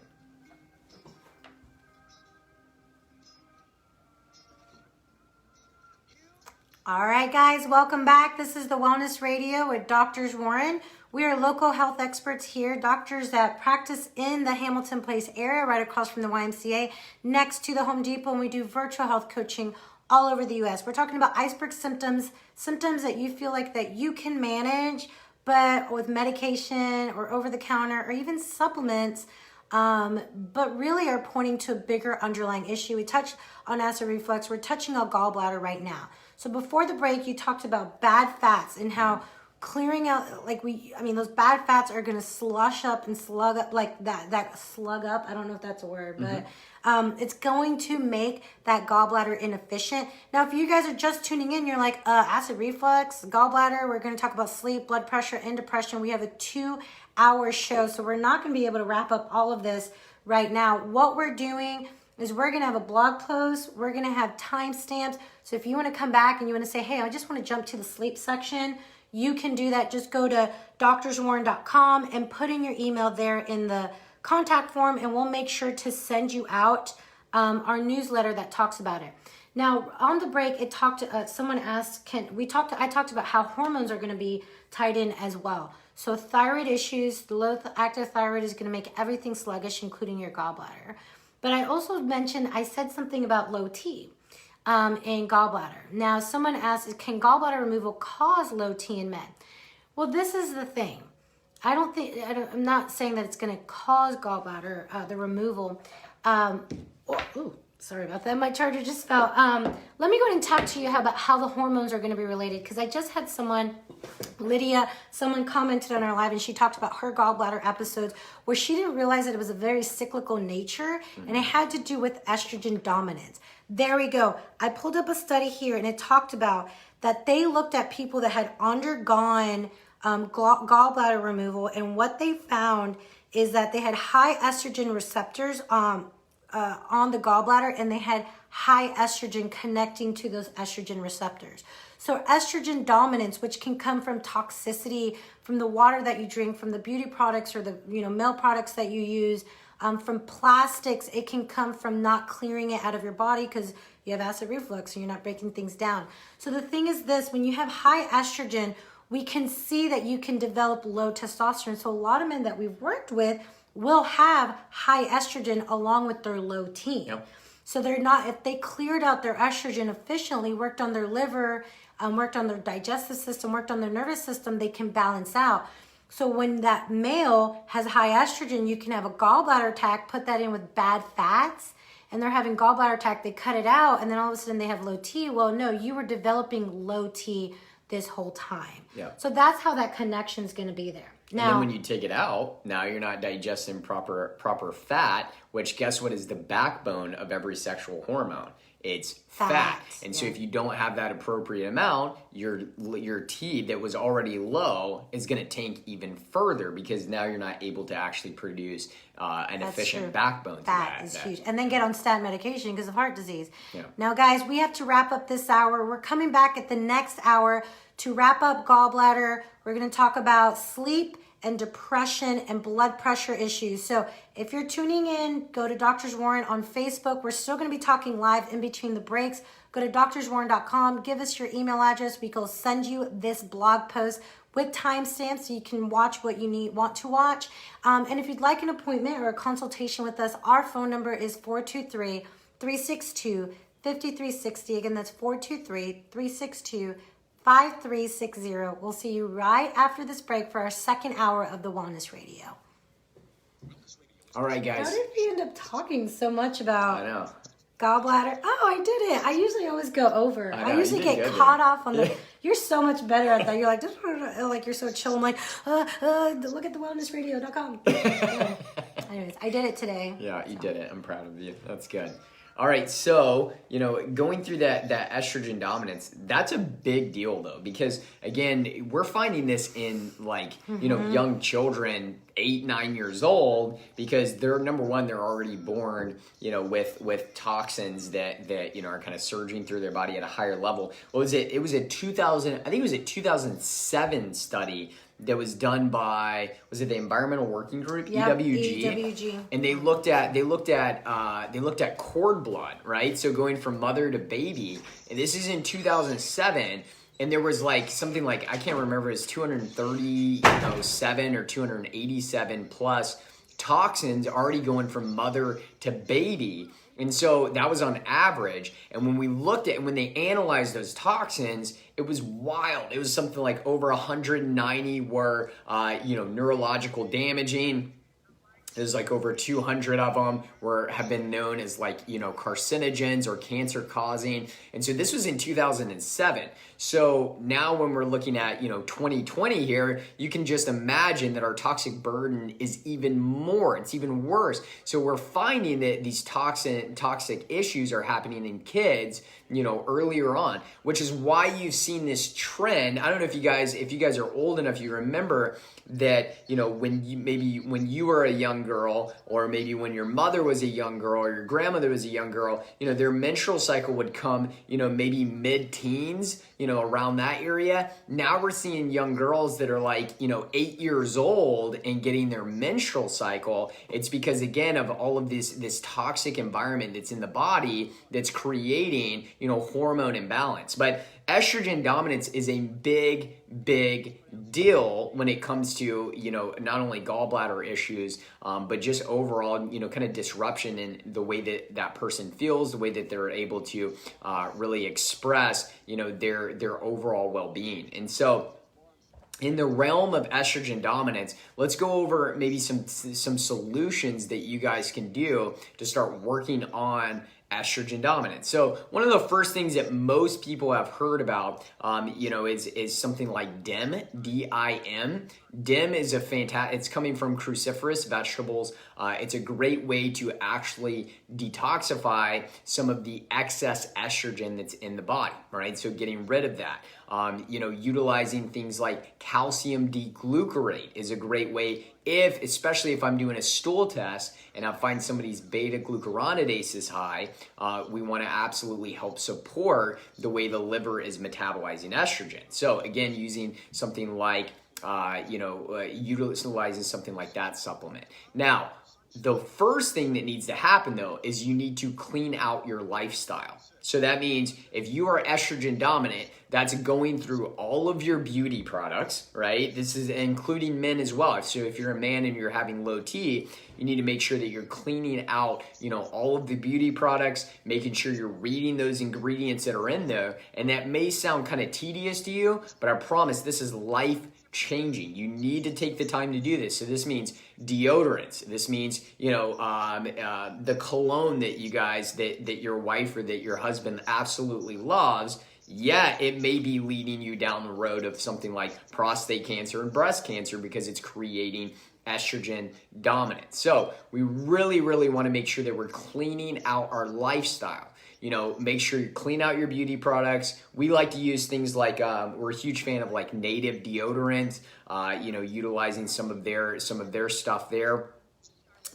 All right, guys, welcome back. This is the Wellness Radio with Drs. Warren. We are local health experts here, doctors that practice in the Hamilton Place area, right across from the YMCA, next to the Home Depot, and we do virtual health coaching all over the U.S. We're talking about Iceberg symptoms that you feel like that you can manage, but with medication or over-the-counter or even supplements, but really are pointing to a bigger underlying issue. We touched on acid reflux. We're touching on gallbladder right now. So before the break, you talked about bad fats and how clearing out, those bad fats are going to slush up and slug up, like that slug up. I don't know if that's a word, but it's going to make that gallbladder inefficient. Now, if you guys are just tuning in, you're like, acid reflux, gallbladder, we're going to talk about sleep, blood pressure, and depression. We have a 2-hour show, so we're not going to be able to wrap up all of this right now. What we're doing is we're going to have a blog post. We're going to have timestamps. So if you want to come back and you want to say, hey, I just want to jump to the sleep section, you can do that. Just go to drswarren.com and put in your email there in the contact form, and we'll make sure to send you out our newsletter that talks about it. Now, on the break, someone asked, I talked about how hormones are going to be tied in as well. So thyroid issues, the low active thyroid is going to make everything sluggish, including your gallbladder. But I said something about low T in gallbladder. Now, someone asked, can gallbladder removal cause low T in men? Well, this is the thing. I'm not saying that it's going to cause gallbladder, the removal. Sorry about that. My charger just fell. Let me go ahead and talk to you about how the hormones are going to be related, because I just had someone commented on our live, and she talked about her gallbladder episodes where she didn't realize that it was a very cyclical nature, and it had to do with estrogen dominance. There we go. I pulled up a study here and it talked about that they looked at people that had undergone gallbladder removal, and what they found is that they had high estrogen receptors on the gallbladder, and they had high estrogen connecting to those estrogen receptors. So estrogen dominance, which can come from toxicity, from the water that you drink, from the beauty products or the male products that you use, from plastics. It can come from not clearing it out of your body because you have acid reflux and you're not breaking things down. So the thing is this, when you have high estrogen, we can see that you can develop low testosterone. So a lot of men that we've worked with will have high estrogen along with their low T. Yep. So they're not, if they cleared out their estrogen efficiently, worked on their liver, worked on their digestive system, worked on their nervous system, they can balance out. So when that male has high estrogen, you can have a gallbladder attack, put that in with bad fats, and they're having gallbladder attack, they cut it out, and then all of a sudden they have low T. Well, no, you were developing low T this whole time. Yeah. So that's how that connection is going to be there. Now, and then when you take it out, now you're not digesting proper fat, which guess what is the backbone of every sexual hormone? It's fat. And so if you don't have that appropriate amount, your T that was already low is going to tank even further because now you're not able to actually produce an efficient backbone to that. That is huge. And then get on statin medication because of heart disease. Yeah. Now, guys, we have to wrap up this hour. We're coming back at the next hour to wrap up gallbladder. We're going to talk about sleep and depression and blood pressure issues. So if you're tuning in, go to Doctors Warren on Facebook. We're still going to be talking live in between the breaks. Go to doctorswarren.com, give us your email address. We will send you this blog post with timestamps so you can watch what you want to watch. And if you'd like an appointment or a consultation with us, our phone number is 423-362-5360. Again, that's 423-362-5360. We'll see you right after this break for our second hour of the Wellness Radio. All right, guys. How did we end up talking so much about I know. gallbladder? Oh, I did it. I usually always go over. I know, I usually you did get good caught there. off on the... You're so much better at that. You're like, like you're so chill. I'm like, look at the wellnessradio.com. Yeah. Anyways, I did it today. Yeah, you did it. I'm proud of you. That's good. All right, so, going through that estrogen dominance, that's a big deal, though, because, again, we're finding this in, young children, 8, 9 years old, because they're, number one, they're already born, with toxins that are kind of surging through their body at a higher level. What was it? It was a 2007 study that was done by, was it the Environmental Working Group, EWG? EWG. And they looked at cord blood, right? So going from mother to baby, and this is in 2007, and there was something like, I can't remember, it was 237 or 287 plus toxins already going from mother to baby. And so that was on average. And when we looked at, when they analyzed those toxins, it was wild. It was something like over 190 were, neurological damaging. There's over 200 of them have been known as carcinogens or cancer causing. And so this was in 2007. So now when we're looking at, 2020 here, you can just imagine that our toxic burden is even more. It's even worse. So we're finding that these toxic issues are happening in kids, earlier on, which is why you've seen this trend. I don't know if you guys are old enough, you remember that, when you were a young girl, or maybe when your mother was a young girl or your grandmother was a young girl, their menstrual cycle would come, maybe mid-teens, around that area. Now we're seeing young girls that are 8 years old and getting their menstrual cycle. It's because, again, of all of this toxic environment that's in the body that's creating, hormone imbalance. But estrogen dominance is a big deal when it comes to, not only gallbladder issues, but just overall, kind of disruption in the way that person feels, the way that they're able to really express, their overall well-being. And so in the realm of estrogen dominance, let's go over maybe some solutions that you guys can do to start working on estrogen dominant. So one of the first things that most people have heard about, is something like DIM, D-I-M. DIM is it's coming from cruciferous vegetables. It's a great way to actually detoxify some of the excess estrogen that's in the body, right? So getting rid of that. Utilizing things like calcium D-glucarate is a great way, especially if I'm doing a stool test and I find somebody's beta glucuronidase is high. We want to absolutely help support the way the liver is metabolizing estrogen. So again, using something like utilizing something like that supplement. Now, the first thing that needs to happen though is you need to clean out your lifestyle. So that means if you are estrogen dominant, that's going through all of your beauty products, right? This is including men as well. So if you're a man and you're having low T, you need to make sure that you're cleaning out, all of the beauty products, making sure you're reading those ingredients that are in there. And that may sound kind of tedious to you, but I promise this is life changing. You need to take the time to do this. So this means deodorants. This means, the cologne that you guys, that your wife or that your husband absolutely loves. Yeah, it may be leading you down the road of something like prostate cancer and breast cancer because it's creating estrogen dominance. So we really, really want to make sure that we're cleaning out our lifestyle. Make sure you clean out your beauty products. We like to use things like, we're a huge fan of like native deodorant, utilizing some of their stuff there.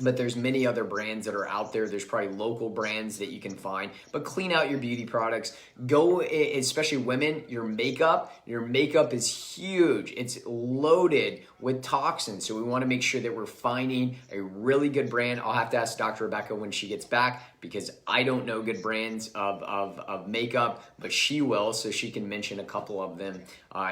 But there's many other brands that are out there. There's probably local brands that you can find. But clean out your beauty products. Go, especially women, your makeup. Your makeup is huge. It's loaded with toxins. So we want to make sure that we're finding a really good brand. I'll have to ask Dr. Rebecca when she gets back because I don't know good brands of makeup, but she will. So she can mention a couple of them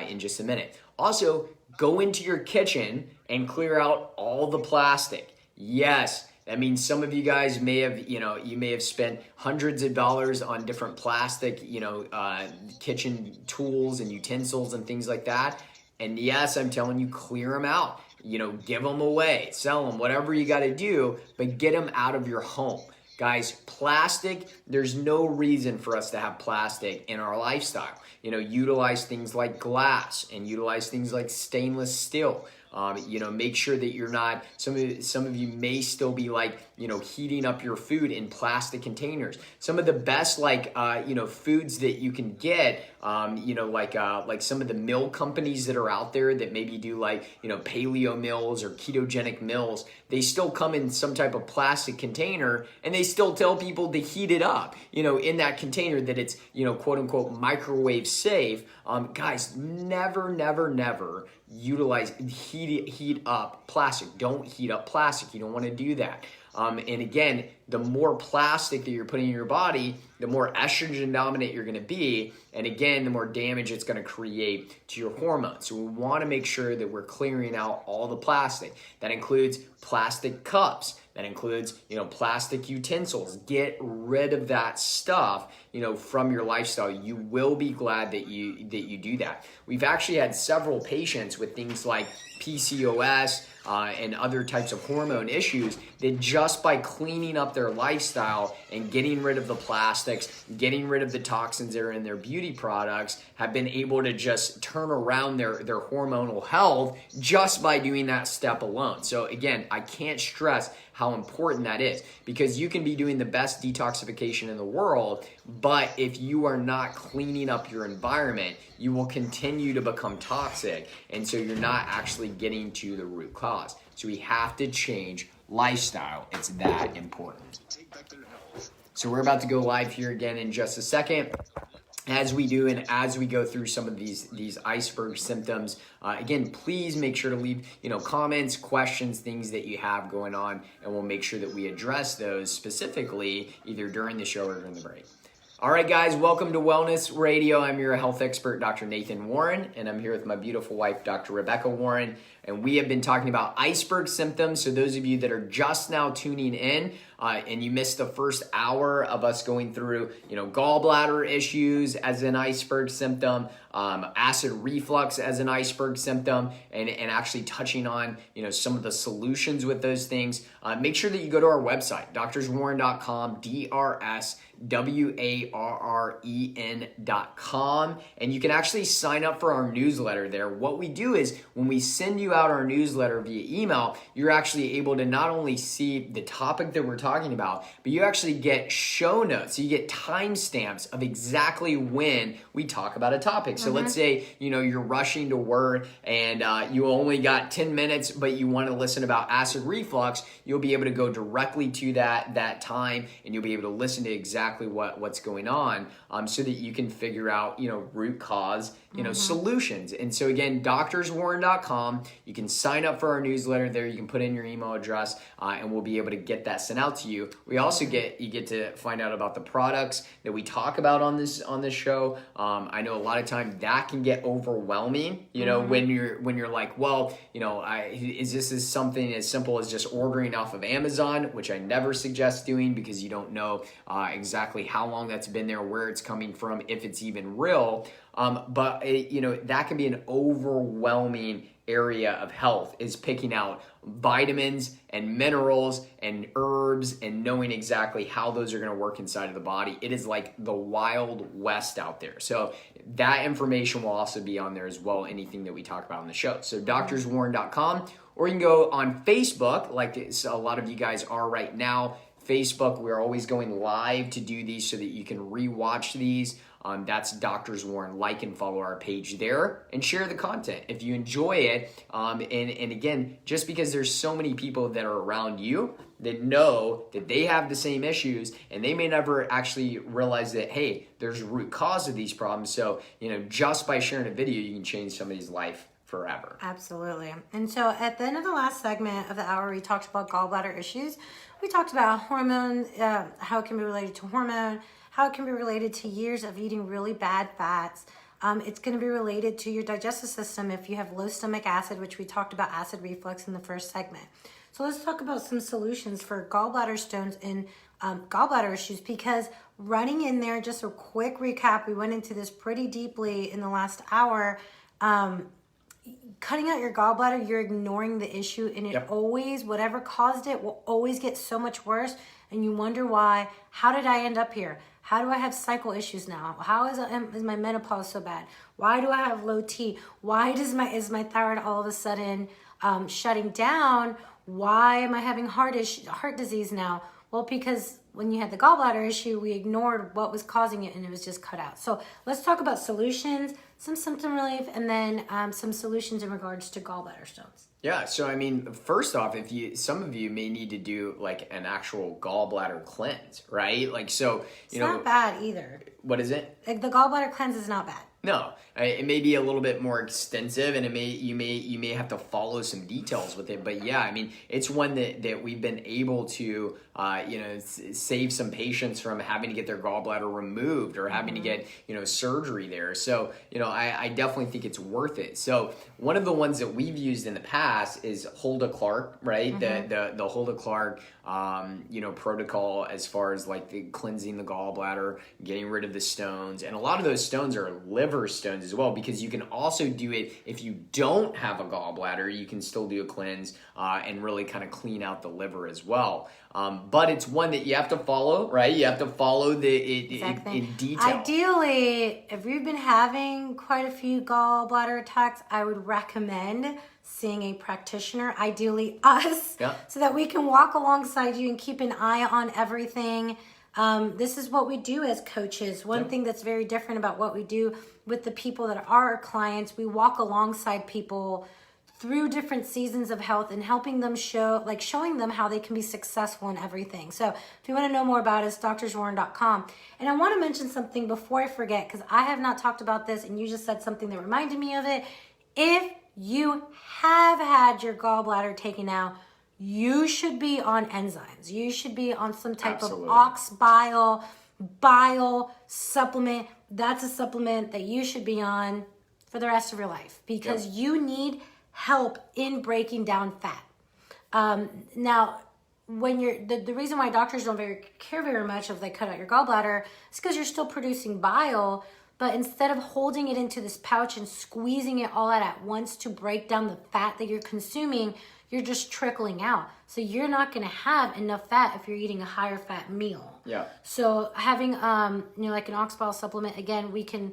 in just a minute. Also, go into your kitchen and clear out all the plastic. Yes, that means some of you guys may have, you may have spent hundreds of dollars on different plastic, kitchen tools and utensils and things like that. And yes, I'm telling you, clear them out, give them away, sell them, whatever you got to do, but get them out of your home. Guys, plastic, there's no reason for us to have plastic in our lifestyle. Utilize things like glass and utilize things like stainless steel. Make sure that you're not, some of you may still be like, heating up your food in plastic containers. Some of the best foods that you can get, like some of the meal companies that are out there that maybe do paleo meals or ketogenic meals, they still come in some type of plastic container and they still tell people to heat it up, in that container that it's, quote unquote, microwave safe. Guys, never utilize heat up plastic. Don't heat up plastic. You don't want to do that. And again, the more plastic that you're putting in your body, the more estrogen dominant you're going to be. And again, the more damage it's going to create to your hormones. So we want to make sure that we're clearing out all the plastic. That includes plastic cups. That includes, plastic utensils. Get rid of that stuff, from your lifestyle. You will be glad that you do that. We've actually had several patients with things like PCOS and other types of hormone issues that just by cleaning up their lifestyle and getting rid of the plastics, getting rid of the toxins that are in their beauty products, have been able to just turn around their hormonal health just by doing that step alone. So again, I can't stress how important that is because you can be doing the best detoxification in the world, but if you are not cleaning up your environment, you will continue to become toxic. And so you're not actually getting to the root cause. So we have to change lifestyle. It's that important. So we're about to go live here again in just a second. As we do and as we go through some of these iceberg symptoms, again, please make sure to leave comments, questions, things that you have going on, and we'll make sure that we address those specifically either during the show or during the break. All right, guys, welcome to Wellness Radio. I'm your health expert, Dr. Nathan Warren, and I'm here with my beautiful wife, Dr. Rebecca Warren, and we have been talking about iceberg symptoms. So those of you that are just now tuning in, and you missed the first hour of us going through, gallbladder issues as an iceberg symptom, acid reflux as an iceberg symptom, and actually touching on, some of the solutions with those things, make sure that you go to our website, drswarren.com, DRSWARREN.com, and you can actually sign up for our newsletter there. What we do is when we send you out our newsletter via email, you're actually able to not only see the topic that we're talking about, but you actually get show notes. So you get timestamps of exactly when we talk about a topic. So let's say, you're rushing to work and you only got 10 minutes, but you want to listen about acid reflux, you'll be able to go directly to that time, and you'll be able to listen to exactly what's going on, so that you can figure out, root cause, solutions. And so again, drswarren.com, you can sign up for our newsletter there. You can put in your email address, and we'll be able to get that sent out to you. We also you get to find out about the products that we talk about on this show. I know a lot of times that can get overwhelming, when you're like, well, is this something as simple as just ordering off of Amazon, which I never suggest doing because you don't know exactly how long that's been there, where it's coming from, if it's even real. But that can be an overwhelming area of health, is picking out vitamins and minerals and herbs and knowing exactly how those are going to work inside of the body. It is like the Wild West out there. So that information will also be on there as well, anything that we talk about on the show. So drswarren.com, or you can go on Facebook, like a lot of you guys are right now. Facebook, we're always going live to do these so that you can rewatch these. That's Doctors Warren. Like and follow our page there and share the content if you enjoy it. And again, just because there's so many people that are around you that know that they have the same issues, and they may never actually realize that, hey, there's a root cause of these problems. So, just by sharing a video, you can change somebody's life forever. Absolutely. And so at the end of the last segment of the hour, we talked about gallbladder issues. We talked about hormone, how it can be related to hormone, how it can be related to years of eating really bad fats. It's going to be related to your digestive system if you have low stomach acid, which we talked about acid reflux in the first segment. So let's talk about some solutions for gallbladder stones and gallbladder issues, because running in there, just a quick recap, we went into this pretty deeply in the last hour. Cutting out your gallbladder, you're ignoring the issue, and it always, whatever caused it, will always get so much worse. And you wonder why. How did I end up here? How do I have cycle issues now? How is my menopause so bad? Why do I have low T? Why is my thyroid all of a sudden shutting down? Why am I having heart disease now? Well, because when you had the gallbladder issue, we ignored what was causing it, and it was just cut out. So let's talk about solutions, some symptom relief, and then some solutions in regards to gallbladder stones. Yeah, so first off, some of you may need to do like an actual gallbladder cleanse, right? Like, so it's not bad either. What is it? Like, the gallbladder cleanse is not bad. No, it may be a little bit more extensive, and you may have to follow some details with it. But yeah, it's one that we've been able to save some patients from having to get their gallbladder removed or having to get surgery there. So I definitely think it's worth it. So one of the ones that we've used in the past is Hulda Clark, right? The Hulda Clark protocol, as far as like the cleansing the gallbladder, getting rid of the stones, and a lot of those stones are liver stones as well, because you can also do it if you don't have a gallbladder. You can still do a cleanse and really kind of clean out the liver as well. But it's one that you have to follow, right? You have to follow in detail. Ideally, if you've been having quite a few gallbladder attacks, I would recommend seeing a practitioner, ideally us, so that we can walk alongside you and keep an eye on everything. This is what we do as coaches. One thing that's very different about what we do with the people that are our clients, we walk alongside people through different seasons of health and helping them showing them how they can be successful in everything. So if you want to know more about us, drswarren.com. And I want to mention something before I forget, because I have not talked about this and you just said something that reminded me of it. If you have had your gallbladder taken out, you should be on enzymes. You should be on some type of ox bile supplement. That's a supplement that you should be on for the rest of your life, because you need help in breaking down fat. Now, when you're the reason why doctors don't care very much if they cut out your gallbladder is because you're still producing bile, but instead of holding it into this pouch and squeezing it all out at once to break down the fat that you're consuming, you're just trickling out. So you're not going to have enough fat if you're eating a higher fat meal. Yeah. So having like an ox bile supplement, again, we can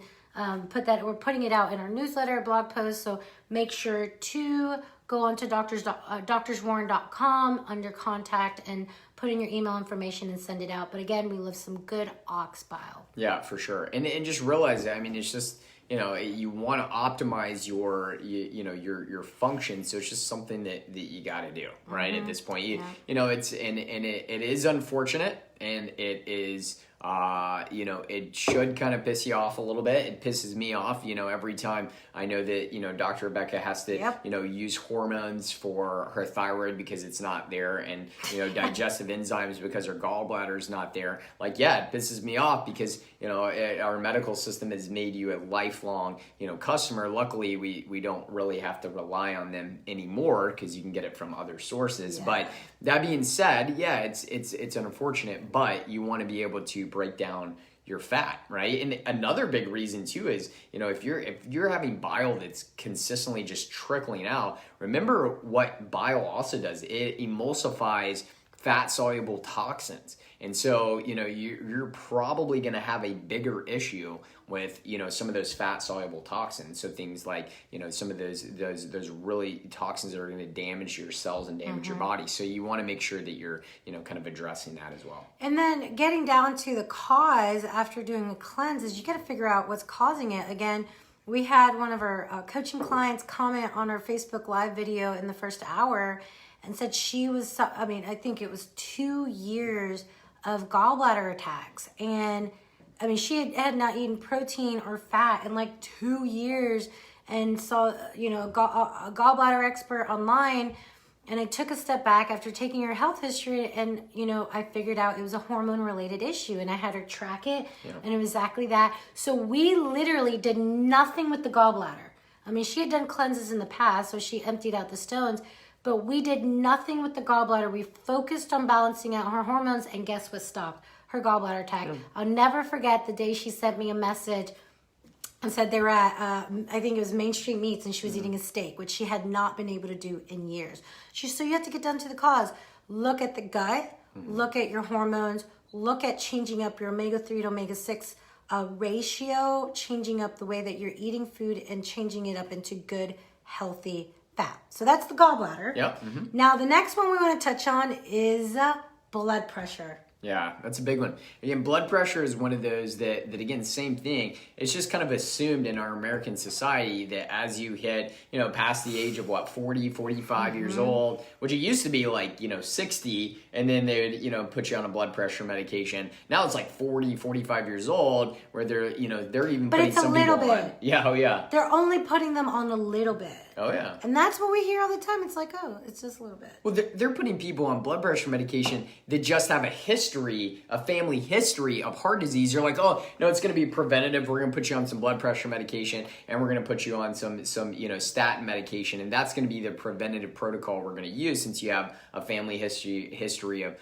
put that, we're putting it out in our newsletter, blog post. So make sure to go on to doctorswarren.com under contact and put in your email information and send it out. But again, we love some good ox bile. Yeah, for sure. And just realize that, I mean, it's just, you want to optimize your function. So it's just something that you got to do, right? At this point, it is unfortunate, and it is, it should kind of piss you off a little bit. It pisses me off, every time I know that, Dr. Rebecca has to, use hormones for her thyroid because it's not there, and, digestive enzymes because her gallbladder is not there. Like, yeah, it pisses me off because, our medical system has made you a lifelong, customer. Luckily, we don't really have to rely on them anymore because you can get it from other sources. Yeah. But that being said, yeah, it's unfortunate, but you want to be able to break down your fat, right? And another big reason too is, if you're having bile that's consistently just trickling out, remember what bile also does. It emulsifies fat soluble toxins. And so, you're probably going to have a bigger issue with, some of those fat soluble toxins. So things like, some of those really toxins that are going to damage your cells and damage your body. So you want to make sure that you're, kind of addressing that as well. And then getting down to the cause after doing a cleanse is you got to figure out what's causing it. Again, we had one of our coaching clients comment on our Facebook Live video in the first hour and said she was, I think it was 2 years of gallbladder attacks. And she had not eaten protein or fat in like 2 years, and saw, a gallbladder expert online. And I took a step back after taking her health history, and, I figured out it was a hormone related issue, and I had her track it, and it was exactly that. So we literally did nothing with the gallbladder. She had done cleanses in the past, so she emptied out the stones, but we did nothing with the gallbladder. We focused on balancing out her hormones, and guess what stopped? Her gallbladder attack. I'll never forget the day she sent me a message and said they were at, I think it was Main Street Meats, and she was eating a steak, which she had not been able to do in years. So you have to get down to the cause. Look at the gut, look at your hormones, look at changing up your omega-3 to omega-6 ratio, changing up the way that you're eating food, and changing it up into good, healthy fat. So that's the gallbladder. Yep. Now, the next one we want to touch on is blood pressure. Yeah, that's a big one. Again, blood pressure is one of those that again, same thing. It's just kind of assumed in our American society that as you hit, past the age of 40, 45 years old, which it used to be like, 60, and then they would, put you on a blood pressure medication. Now it's like 40, 45 years old where they're even putting some people on. But it's a little bit. Yeah, oh yeah. They're only putting them on a little bit. Oh yeah. And that's what we hear all the time. It's like, oh, it's just a little bit. Well, they're putting people on blood pressure medication that just have a family history of heart disease. You're like, oh, no, it's going to be preventative. We're going to put you on some blood pressure medication, and we're going to put you on some statin medication, and that's going to be the preventative protocol we're going to use since you have a family history of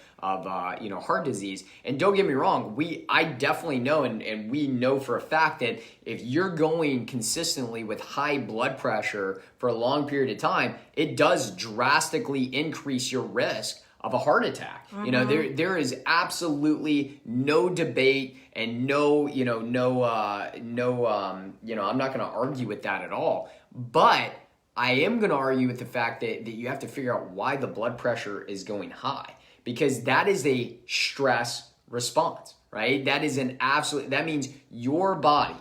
heart disease. And don't get me wrong, I definitely know, and we know for a fact that if you're going consistently with high blood pressure for a long period of time, it does drastically increase your risk of a heart attack. There is absolutely no debate and I'm not going to argue with that at all. But I am going to argue with the fact that you have to figure out why the blood pressure is going high, because that is a stress response, right? That means your body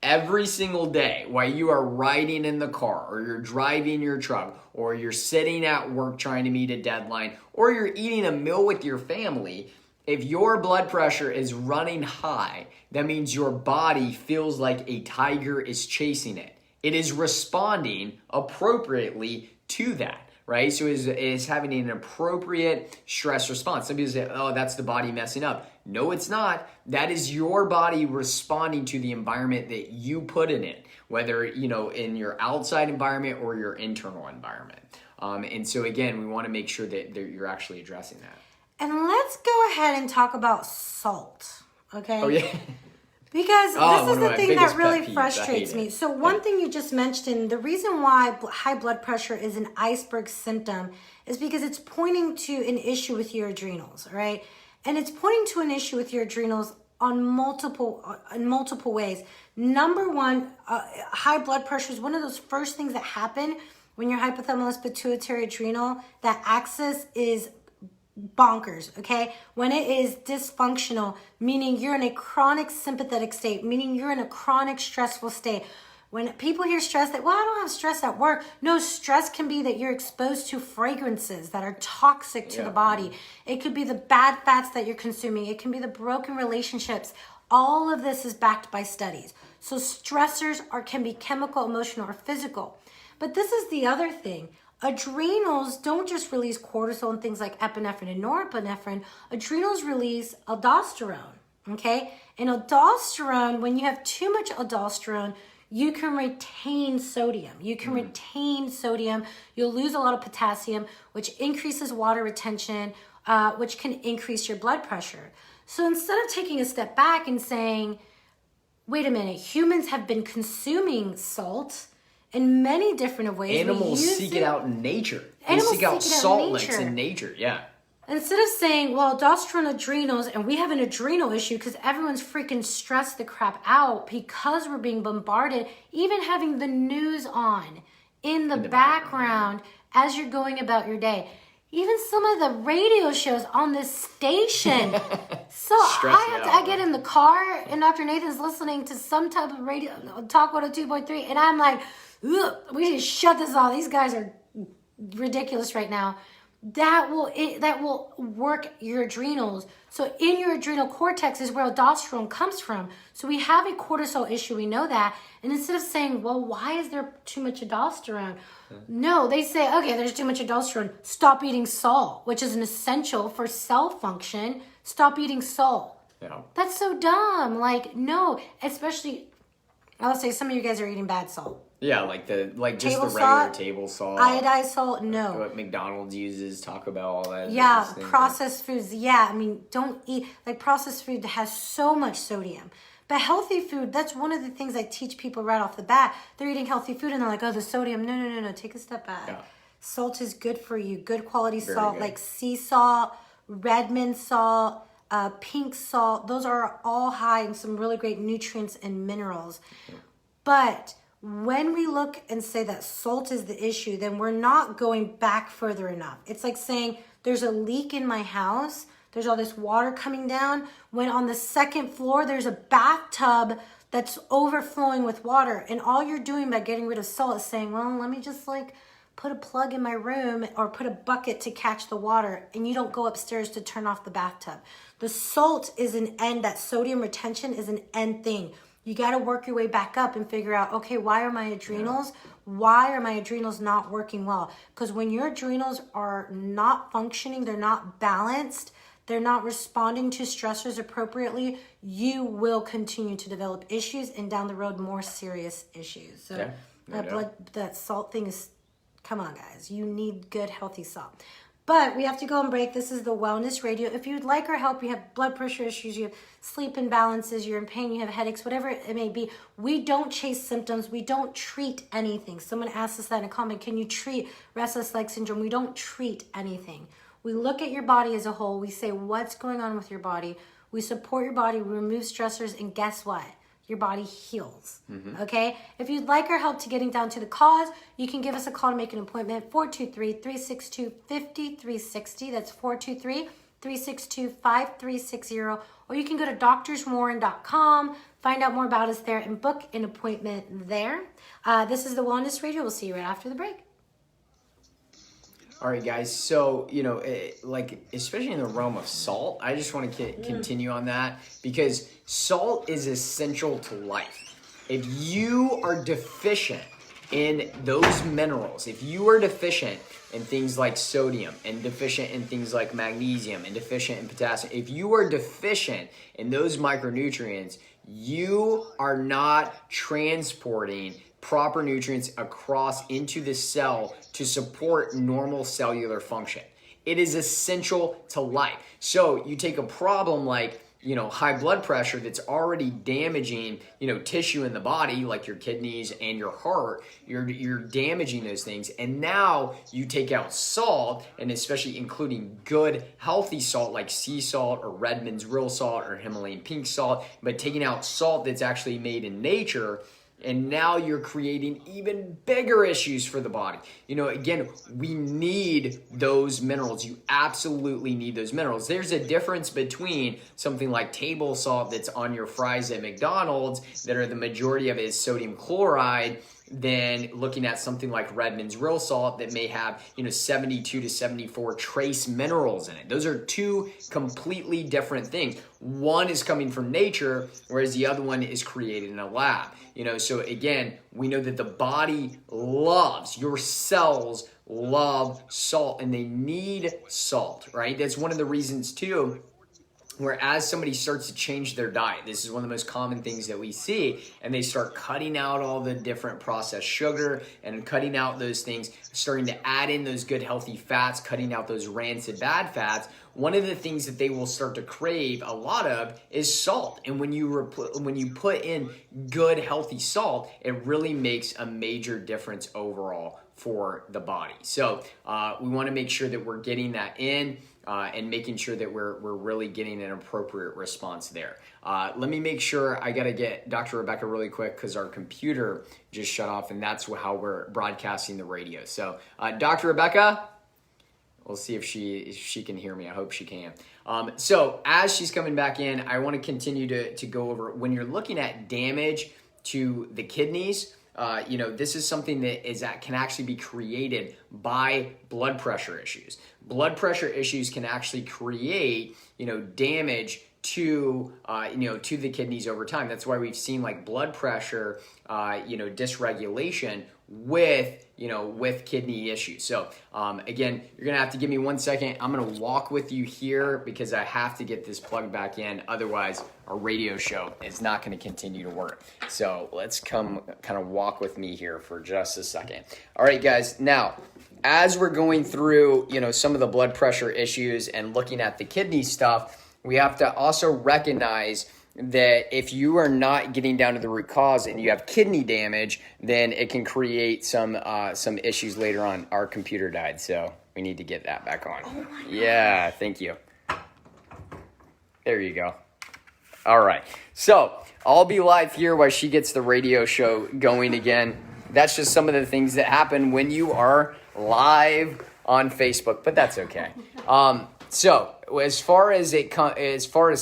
every single day while you are riding in the car, or you're driving your truck, or you're sitting at work trying to meet a deadline, or you're eating a meal with your family, if your blood pressure is running high, that means your body feels like a tiger is chasing it. It is responding appropriately to that, right? So it is having an appropriate stress response. Some people say, oh, that's the body messing up. No, it's not. That is your body responding to the environment that you put it in, whether, in your outside environment or your internal environment. And so again, we want to make sure that you're actually addressing that. And let's go ahead and talk about salt, okay? Oh, yeah. Because this is the thing that really peeves. frustrates me. So one thing you just mentioned, the reason why high blood pressure is an iceberg symptom is because it's pointing to an issue with your adrenals, right? And it's pointing to an issue with your adrenals in multiple ways. Number one, high blood pressure is one of those first things that happen when your hypothalamus pituitary adrenal, that axis is bonkers, okay? When it is dysfunctional, meaning you're in a chronic sympathetic state, meaning you're in a chronic stressful state. When people hear stress, that, well, I don't have stress at work. No, stress can be that you're exposed to fragrances that are toxic to the body. It could be the bad fats that you're consuming. It can be the broken relationships. All of this is backed by studies. So stressors can be chemical, emotional, or physical. But this is the other thing. Adrenals don't just release cortisol and things like epinephrine and norepinephrine. Adrenals release aldosterone, okay? And aldosterone, when you have too much aldosterone, you can retain sodium. You'll lose a lot of potassium, which increases water retention, which can increase your blood pressure. So instead of taking a step back and saying, wait a minute, humans have been consuming salt in many different ways. Animals seek it out in nature. They seek out salt licks in nature, yeah. Instead of saying, well, aldosterone adrenals, and we have an adrenal issue because everyone's freaking stressed the crap out because we're being bombarded, even having the news on in the background as you're going about your day. Even some of the radio shows on this station. So I get in the car and Dr. Nathan's listening to some type of radio, Talk 102.3, and I'm like, ugh, we should shut this off. These guys are ridiculous right now. That will work your adrenals. So in your adrenal cortex is where aldosterone comes from. So we have a cortisol issue, we know that. And instead of saying, well, why is there too much aldosterone? No, they say, okay, there's too much aldosterone. Stop eating salt, which is an essential for cell function. Stop eating salt. Yeah. That's so dumb. Like, no, especially, I'll say some of you guys are eating bad salt. Yeah, like just the regular salt, table salt. Iodized salt, no. What McDonald's uses, Taco Bell, all that. Yeah, processed foods. Yeah, I mean, don't eat, like processed food has so much sodium. But healthy food, that's one of the things I teach people right off the bat. They're eating healthy food and they're like, oh, the sodium. No. Take a step back. Yeah. Salt is good for you. Good quality salt, like sea salt, Redmond salt, pink salt. Those are all high in some really great nutrients and minerals. But when we look and say that salt is the issue, then we're not going back further enough. It's like saying there's a leak in my house. There's all this water coming down. When on the second floor, there's a bathtub that's overflowing with water. And all you're doing by getting rid of salt is saying, well, let me just like put a plug in my room or put a bucket to catch the water. And you don't go upstairs to turn off the bathtub. The salt is an end, that sodium retention is an end thing. You got to work your way back up and figure out, okay, why are my adrenals not working well? Because when your adrenals are not functioning, they're not balanced, they're not responding to stressors appropriately, you will continue to develop issues and down the road, more serious issues. So that salt thing is, come on guys, you need good, healthy salt. But we have to go on break. This is the Wellness Radio. If you'd like our help, you have blood pressure issues, you have sleep imbalances, you're in pain, you have headaches, whatever it may be, we don't chase symptoms. We don't treat anything. Someone asked us that in a comment, can you treat restless leg syndrome? We don't treat anything. We look at your body as a whole. We say, what's going on with your body? We support your body, we remove stressors, and guess what? Your body heals, okay? If you'd like our help to getting down to the cause, you can give us a call to make an appointment, 423-362-5360. That's 423-362-5360. Or you can go to doctorswarren.com, find out more about us there, and book an appointment there. This is the Wellness Radio. We'll see you right after the break. All right, guys. So, especially in the realm of salt, I just want to continue on that because salt is essential to life. If you are deficient in those minerals, if you are deficient in things like sodium and deficient in things like magnesium and deficient in potassium, if you are deficient in those micronutrients, you are not transporting proper nutrients across into the cell to support normal cellular function. It is essential to life. So you take a problem like, high blood pressure that's already damaging, tissue in the body, like your kidneys and your heart. You're damaging those things. And now you take out salt, and especially including good, healthy salt like sea salt or Redmond's real salt or Himalayan pink salt, but taking out salt that's actually made in nature. And now you're creating even bigger issues for the body. Again, we need those minerals. You absolutely need those minerals. There's a difference between something like table salt that's on your fries at McDonald's that are the majority of it is sodium chloride than looking at something like Redmond's real salt that may have, 72 to 74 trace minerals in it. Those are two completely different things. One is coming from nature, whereas the other one is created in a lab. So again, we know that the body loves, your cells love salt, and they need salt, right? That's one of the reasons too, where as somebody starts to change their diet, this is one of the most common things that we see, and they start cutting out all the different processed sugar and cutting out those things, starting to add in those good healthy fats, cutting out those rancid bad fats. One of the things that they will start to crave a lot of is salt. And when you put in good healthy salt, it really makes a major difference overall for the body. So we want to make sure that we're getting that in. And making sure that we're really getting an appropriate response there. Let me make sure I got to get Dr. Rebecca really quick because our computer just shut off, and that's how we're broadcasting the radio. So, Dr. Rebecca, we'll see if she can hear me. I hope she can. So as she's coming back in, I want to continue to go over when you're looking at damage to the kidneys. This is something that can actually be created by blood pressure issues. Blood pressure issues can actually create, damage to the kidneys over time. That's why we've seen like blood pressure, dysregulation with kidney issues. So again, you're gonna have to give me 1 second. I'm gonna walk with you here because I have to get this plugged back in. Otherwise, our radio show is not gonna continue to work. So let's come kind of walk with me here for just a second. All right, guys. Now, as we're going through, some of the blood pressure issues and looking at the kidney stuff, we have to also recognize that if you are not getting down to the root cause and you have kidney damage, then it can create some issues later on. Our computer died, so we need to get that back on. Oh my God. Yeah, thank you. There you go. All right. So I'll be live here while she gets the radio show going again. That's just some of the things that happen when you are live on Facebook, but that's okay. So as far as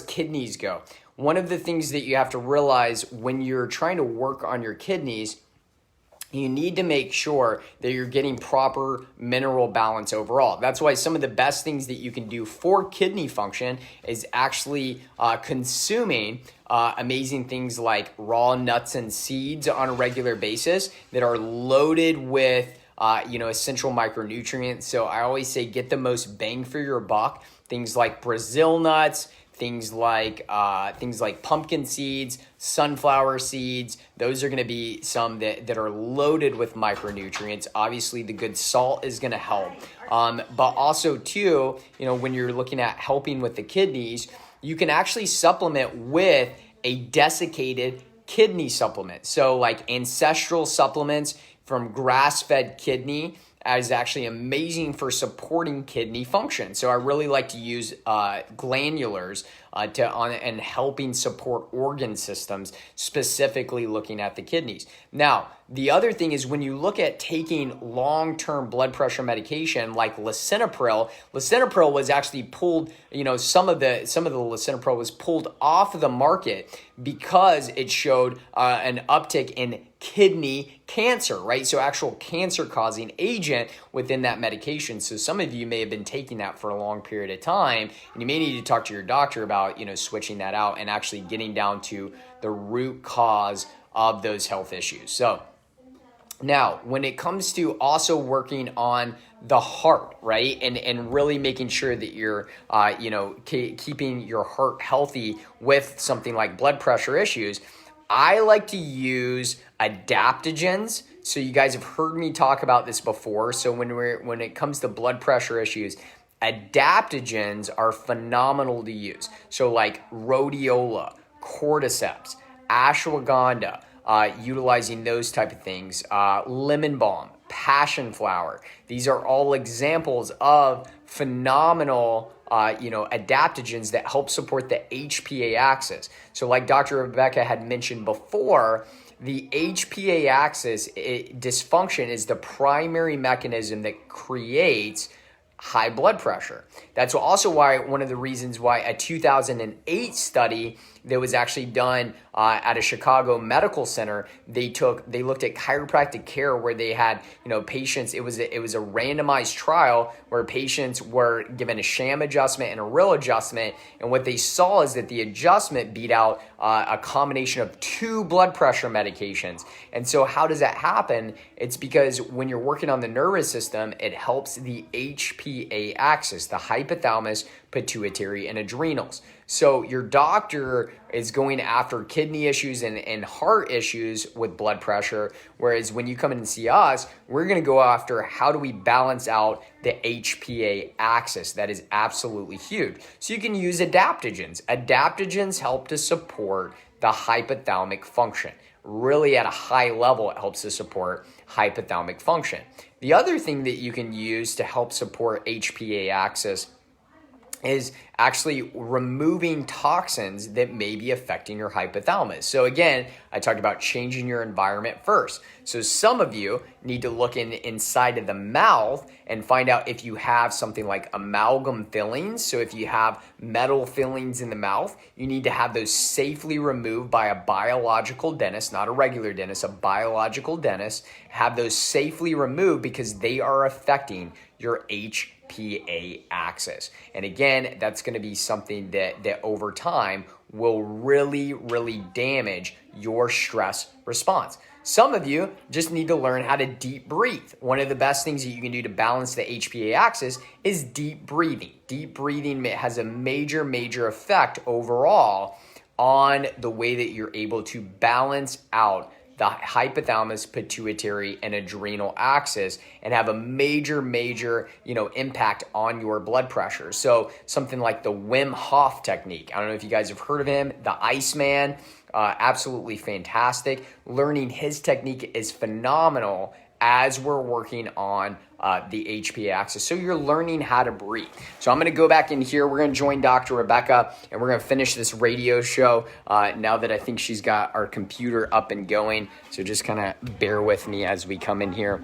kidneys go, one of the things that you have to realize when you're trying to work on your kidneys, you need to make sure that you're getting proper mineral balance overall. That's why some of the best things that you can do for kidney function is actually consuming amazing things like raw nuts and seeds on a regular basis that are loaded with essential micronutrients. So I always say get the most bang for your buck. Things like Brazil nuts, things like pumpkin seeds, sunflower seeds. Those are going to be some that are loaded with micronutrients. Obviously, the good salt is going to help. But also, too, when you're looking at helping with the kidneys, you can actually supplement with a desiccated kidney supplement. So like ancestral supplements from grass-fed kidney is actually amazing for supporting kidney function. So I really like to use glandulars and helping support organ systems, specifically looking at the kidneys. Now, the other thing is when you look at taking long-term blood pressure medication like lisinopril was actually pulled, some of the lisinopril was pulled off of the market because it showed an uptick in kidney cancer, right? So actual cancer-causing agent within that medication. So some of you may have been taking that for a long period of time, and you may need to talk to your doctor about, switching that out and actually getting down to the root cause of those health issues. So now, when it comes to also working on the heart, right, and really making sure that you're, keeping your heart healthy with something like blood pressure issues, I like to use adaptogens. So you guys have heard me talk about this before. So when it comes to blood pressure issues, Adaptogens are phenomenal to use. So like rhodiola, cordyceps, ashwagandha, utilizing those type of things, lemon balm, passion flower. These are all examples of phenomenal adaptogens that help support the HPA axis. So like Dr. Rebecca had mentioned before, the HPA axis dysfunction is the primary mechanism that creates high blood pressure. That's also why one of the reasons why a 2008 study that was actually done at a Chicago medical center, they looked at chiropractic care where they had patients. It was a randomized trial where patients were given a sham adjustment and a real adjustment, and what they saw is that the adjustment beat out a combination of 2 blood pressure medications. And so how does that happen? It's because when you're working on the nervous system, it helps the HPA axis, the hypothalamus, pituitary, and adrenals. So your doctor is going after kidney issues and heart issues with blood pressure, whereas when you come in and see us, we're going to go after how do we balance out the HPA axis. That is absolutely huge. So you can use adaptogens. Adaptogens help to support the hypothalamic function. Really at a high level, it helps to support hypothalamic function. The other thing that you can use to help support HPA axis is actually removing toxins that may be affecting your hypothalamus. So again, I talked about changing your environment first. So some of you need to look inside of the mouth and find out if you have something like amalgam fillings. So if you have metal fillings in the mouth, you need to have those safely removed by a biological dentist, not a regular dentist, a biological dentist. Have those safely removed because they are affecting your HPA axis. And again, that's going to be something that over time will really, really damage your stress response. Some of you just need to learn how to deep breathe. One of the best things that you can do to balance the HPA axis is deep breathing. Deep breathing has a major, major effect overall on the way that you're able to balance out the hypothalamus, pituitary, and adrenal axis and have a major, major, impact on your blood pressure. So something like the Wim Hof technique. I don't know if you guys have heard of him, the Iceman, absolutely fantastic. Learning his technique is phenomenal as we're working on the HPA axis. So you're learning how to breathe. So I'm going to go back in here. We're going to join Dr. Rebecca and we're going to finish this radio show now that I think she's got our computer up and going. So just kind of bear with me as we come in here.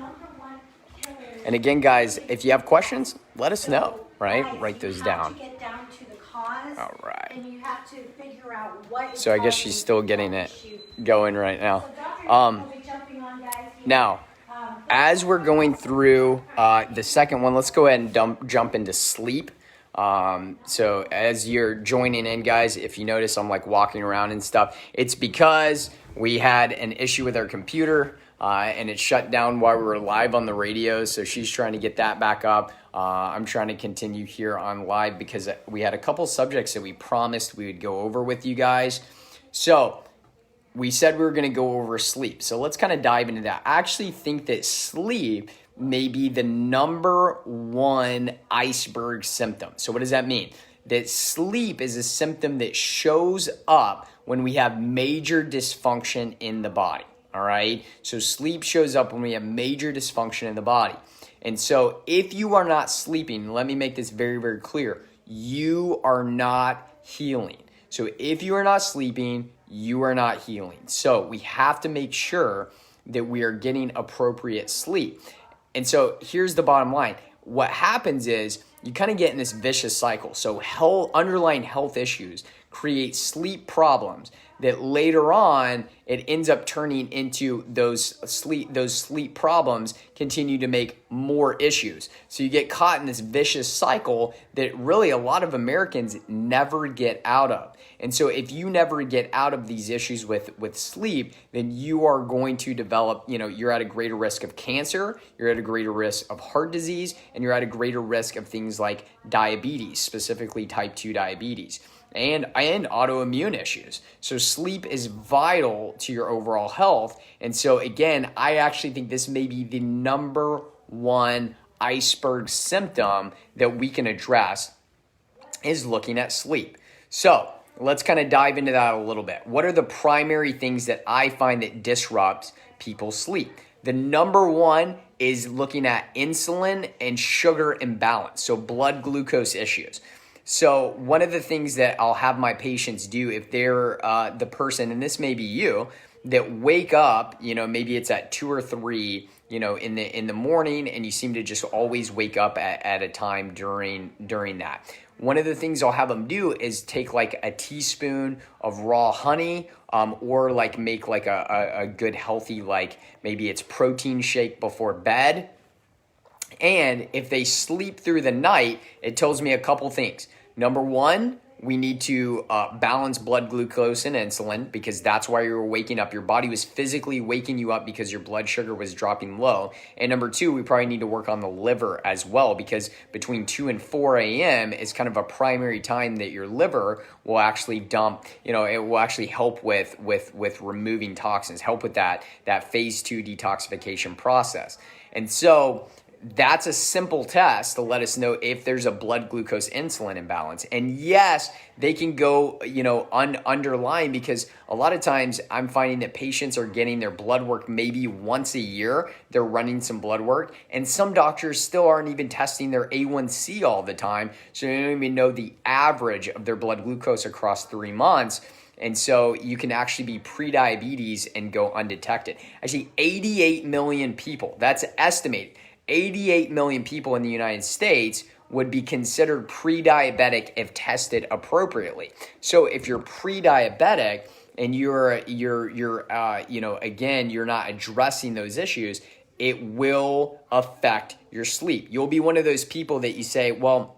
And again, guys, if you have questions, let us know, right? Write those down. All right. And you have to figure out what. So I guess she's still getting it going right now. Now, as we're going through the second one, let's go ahead and jump into sleep. So as you're joining in, guys, if you notice I'm like walking around and stuff, it's because we had an issue with our computer and it shut down while we were live on the radio. So she's trying to get that back up. I'm trying to continue here on live because we had a couple subjects that we promised we would go over with you guys. So we said we were going to go over sleep. So let's kind of dive into that. I actually think that sleep may be the number one iceberg symptom. So what does that mean? That sleep is a symptom that shows up when we have major dysfunction in the body. All right. So sleep shows up when we have major dysfunction in the body. And so if you are not sleeping, let me make this very, very clear. You are not healing. So if you are not sleeping, you are not healing. So we have to make sure that we are getting appropriate sleep. And so here's the bottom line. What happens is you kind of get in this vicious cycle. So underlying health issues create sleep problems that later on it ends up turning into those sleep problems continue to make more issues. So you get caught in this vicious cycle that really a lot of Americans never get out of. And so if you never get out of these issues with sleep, then you are going to develop, you're at a greater risk of cancer, you're at a greater risk of heart disease, and you're at a greater risk of things like diabetes, specifically type 2 diabetes. And autoimmune issues. So sleep is vital to your overall health. And so again, I actually think this may be the number one iceberg symptom that we can address is looking at sleep. So let's kind of dive into that a little bit. What are the primary things that I find that disrupts people's sleep? The number one is looking at insulin and sugar imbalance, so blood glucose issues. So one of the things that I'll have my patients do if they're the person, and this may be you, that wake up, maybe it's at 2 or 3, in the morning, and you seem to just always wake up at a time during that. One of the things I'll have them do is take like a teaspoon of raw honey, or like make like a good healthy, like maybe it's protein shake before bed. And if they sleep through the night, it tells me a couple things. Number one, we need to balance blood glucose and insulin, because that's why you were waking up. Your body was physically waking you up because your blood sugar was dropping low. And number two, we probably need to work on the liver as well, because between 2 and 4 a.m. is kind of a primary time that your liver will actually dump, it will actually help with removing toxins, help with that phase 2 detoxification process. And so that's a simple test to let us know if there's a blood glucose insulin imbalance. And yes, they can go, underlying, because a lot of times I'm finding that patients are getting their blood work maybe once a year. They're running some blood work, and some doctors still aren't even testing their A1C all the time. So they don't even know the average of their blood glucose across 3 months. And so you can actually be pre-diabetes and go undetected. Actually, 88 million people, that's estimated. 88 million people in the United States would be considered pre-diabetic if tested appropriately. So if you're pre-diabetic and you're not addressing those issues, it will affect your sleep. You'll be one of those people that you say, well,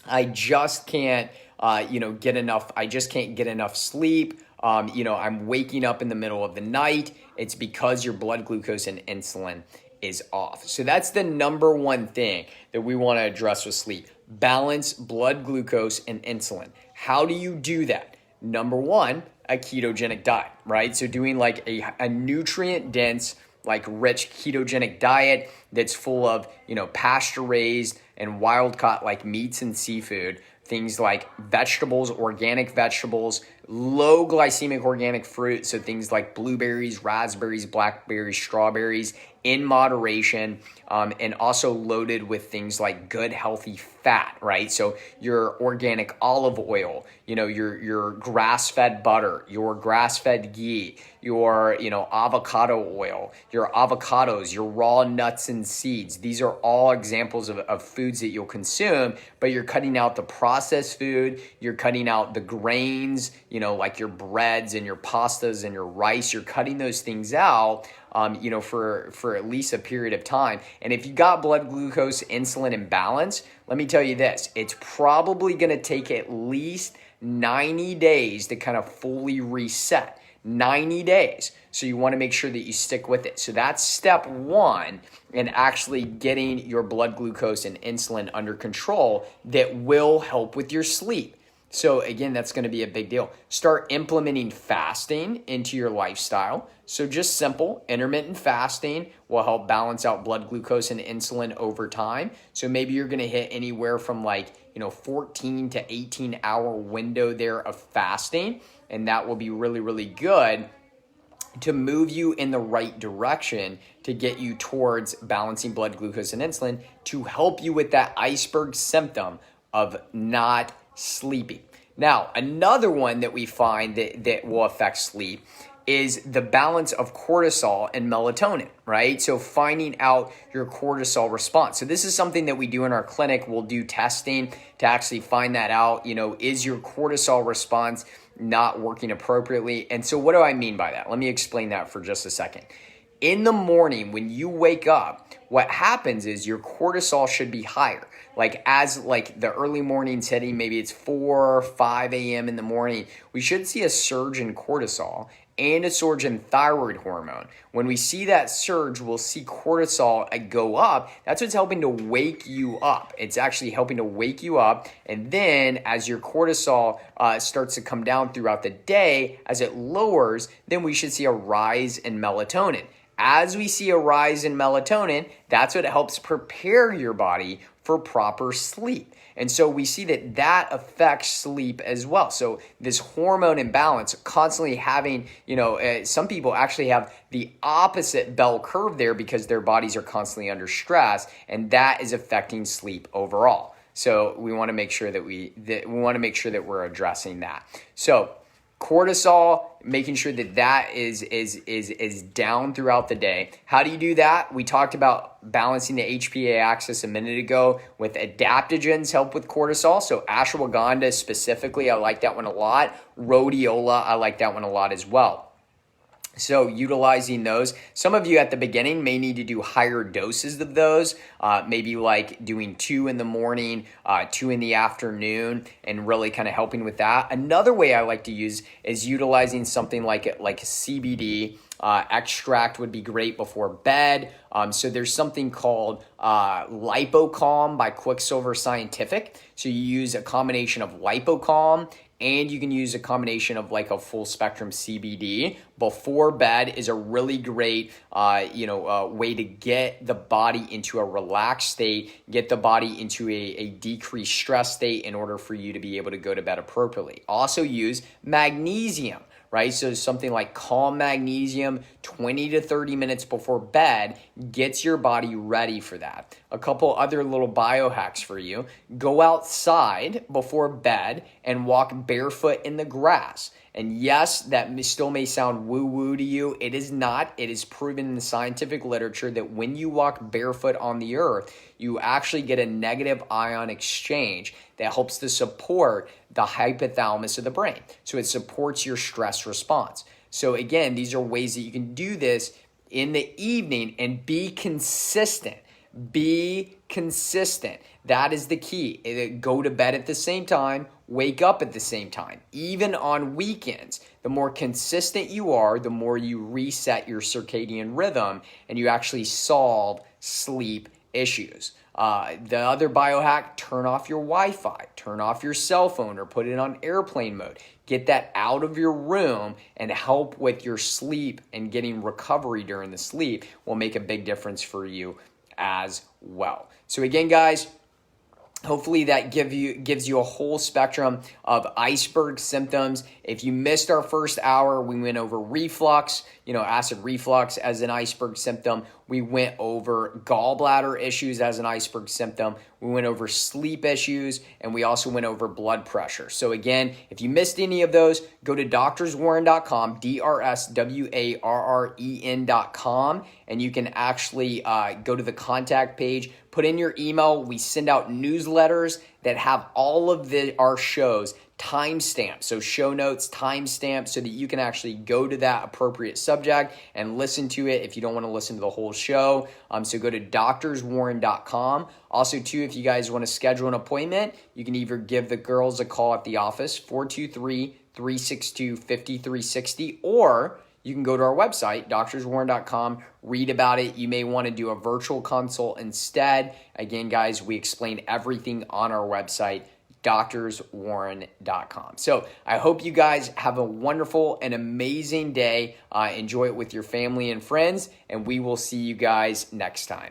I just can't, get enough. I just can't get enough sleep. I'm waking up in the middle of the night. It's because your blood glucose and insulin is off. So that's the number one thing that we want to address with sleep. Balance blood glucose and insulin. How do you do that? Number one, a ketogenic diet, right? So doing like a nutrient dense, like rich ketogenic diet that's full of, pasture raised and wild caught like meats and seafood, things like vegetables, organic vegetables, low glycemic organic fruit. So things like blueberries, raspberries, blackberries, strawberries, in moderation, and also loaded with things like good healthy fat, right? So your organic olive oil, your grass-fed butter, your grass-fed ghee, your avocado oil, your avocados, your raw nuts and seeds. These are all examples of foods that you'll consume, but you're cutting out the processed food, you're cutting out the grains, like your breads and your pastas and your rice. You're cutting those things out for at least a period of time. And if you got blood glucose insulin imbalance, let me tell you this, it's probably going to take at least 90 days to kind of fully reset. 90 days. So you want to make sure that you stick with it. So that's step one in actually getting your blood glucose and insulin under control that will help with your sleep. So again, that's going to be a big deal. Start implementing fasting into your lifestyle. So just simple intermittent fasting will help balance out blood glucose and insulin over time. So maybe you're going to hit anywhere from 14 to 18 hour window there of fasting. And that will be really, really good to move you in the right direction to get you towards balancing blood glucose and insulin to help you with that iceberg symptom of not sleeping. Now, another one that we find that will affect sleep is the balance of cortisol and melatonin, right? So finding out your cortisol response. So this is something that we do in our clinic. We'll do testing to actually find that out. Is your cortisol response not working appropriately? And so what do I mean by that? Let me explain that for just a second. In the morning, when you wake up, what happens is your cortisol should be higher. As the early morning's hitting, maybe it's 4 or 5 a.m. in the morning, we should see a surge in cortisol and a surge in thyroid hormone. When we see that surge, we'll see cortisol go up. That's what's helping to wake you up. It's actually helping to wake you up. And then as your cortisol starts to come down throughout the day, as it lowers, then we should see a rise in melatonin. as we see a rise in melatonin, that's what helps prepare your body for proper sleep. And so we see that that affects sleep as well. So this hormone imbalance, constantly having, some people actually have the opposite bell curve there because their bodies are constantly under stress, and that is affecting sleep overall. So we want to make sure that we're addressing that. So cortisol, making sure that that is down throughout the day. How do you do that? We talked about balancing the HPA axis a minute ago with adaptogens help with cortisol. So ashwagandha specifically, I like that one a lot. Rhodiola, I like that one a lot as well. So utilizing those, some of you at the beginning may need to do higher doses of those, maybe like doing 2 in the morning, 2 in the afternoon, and really kind of helping with that. Another way I like to use is utilizing something like CBD. Extract would be great before bed. So there's something called LipoCalm by Quicksilver Scientific. So you use a combination of LipoCalm, and you can use a combination of like a full spectrum CBD before bed is a really great, way to get the body into a relaxed state, get the body into a decreased stress state in order for you to be able to go to bed appropriately. Also use magnesium. Right? So something like calm magnesium 20 to 30 minutes before bed gets your body ready for that. A couple other little biohacks for you. Go outside before bed and walk barefoot in the grass. And yes, that still may sound woo-woo to you. It is not. It is proven in the scientific literature that when you walk barefoot on the earth, you actually get a negative ion exchange that helps to support the hypothalamus of the brain. So it supports your stress response. So again, these are ways that you can do this in the evening and be consistent. Be consistent. That is the key. Go to bed at the same time, wake up at the same time. Even on weekends, the more consistent you are, the more you reset your circadian rhythm and you actually solve sleep issues. The other biohack, turn off your Wi-Fi, turn off your cell phone or put it on airplane mode. Get that out of your room and help with your sleep, and getting recovery during the sleep will make a big difference for you as well. So again, guys, hopefully that gives you a whole spectrum of iceberg symptoms. If you missed our first hour, we went over reflux, acid reflux as an iceberg symptom. We went over gallbladder issues as an iceberg symptom. We went over sleep issues, and we also went over blood pressure. So again, if you missed any of those, go to drswarren.com, DRSWARREN.com, and you can actually go to the contact page, put in your email. We send out newsletters that have all of our shows timestamped. So show notes, timestamped, so that you can actually go to that appropriate subject and listen to it if you don't want to listen to the whole show. So go to drswarren.com. Also, too, if you guys want to schedule an appointment, you can either give the girls a call at the office, 423-362-5360, or you can go to our website, drswarren.com, read about it. You may want to do a virtual consult instead. Again, guys, we explain everything on our website, drswarren.com. So I hope you guys have a wonderful and amazing day. Enjoy it with your family and friends, and we will see you guys next time.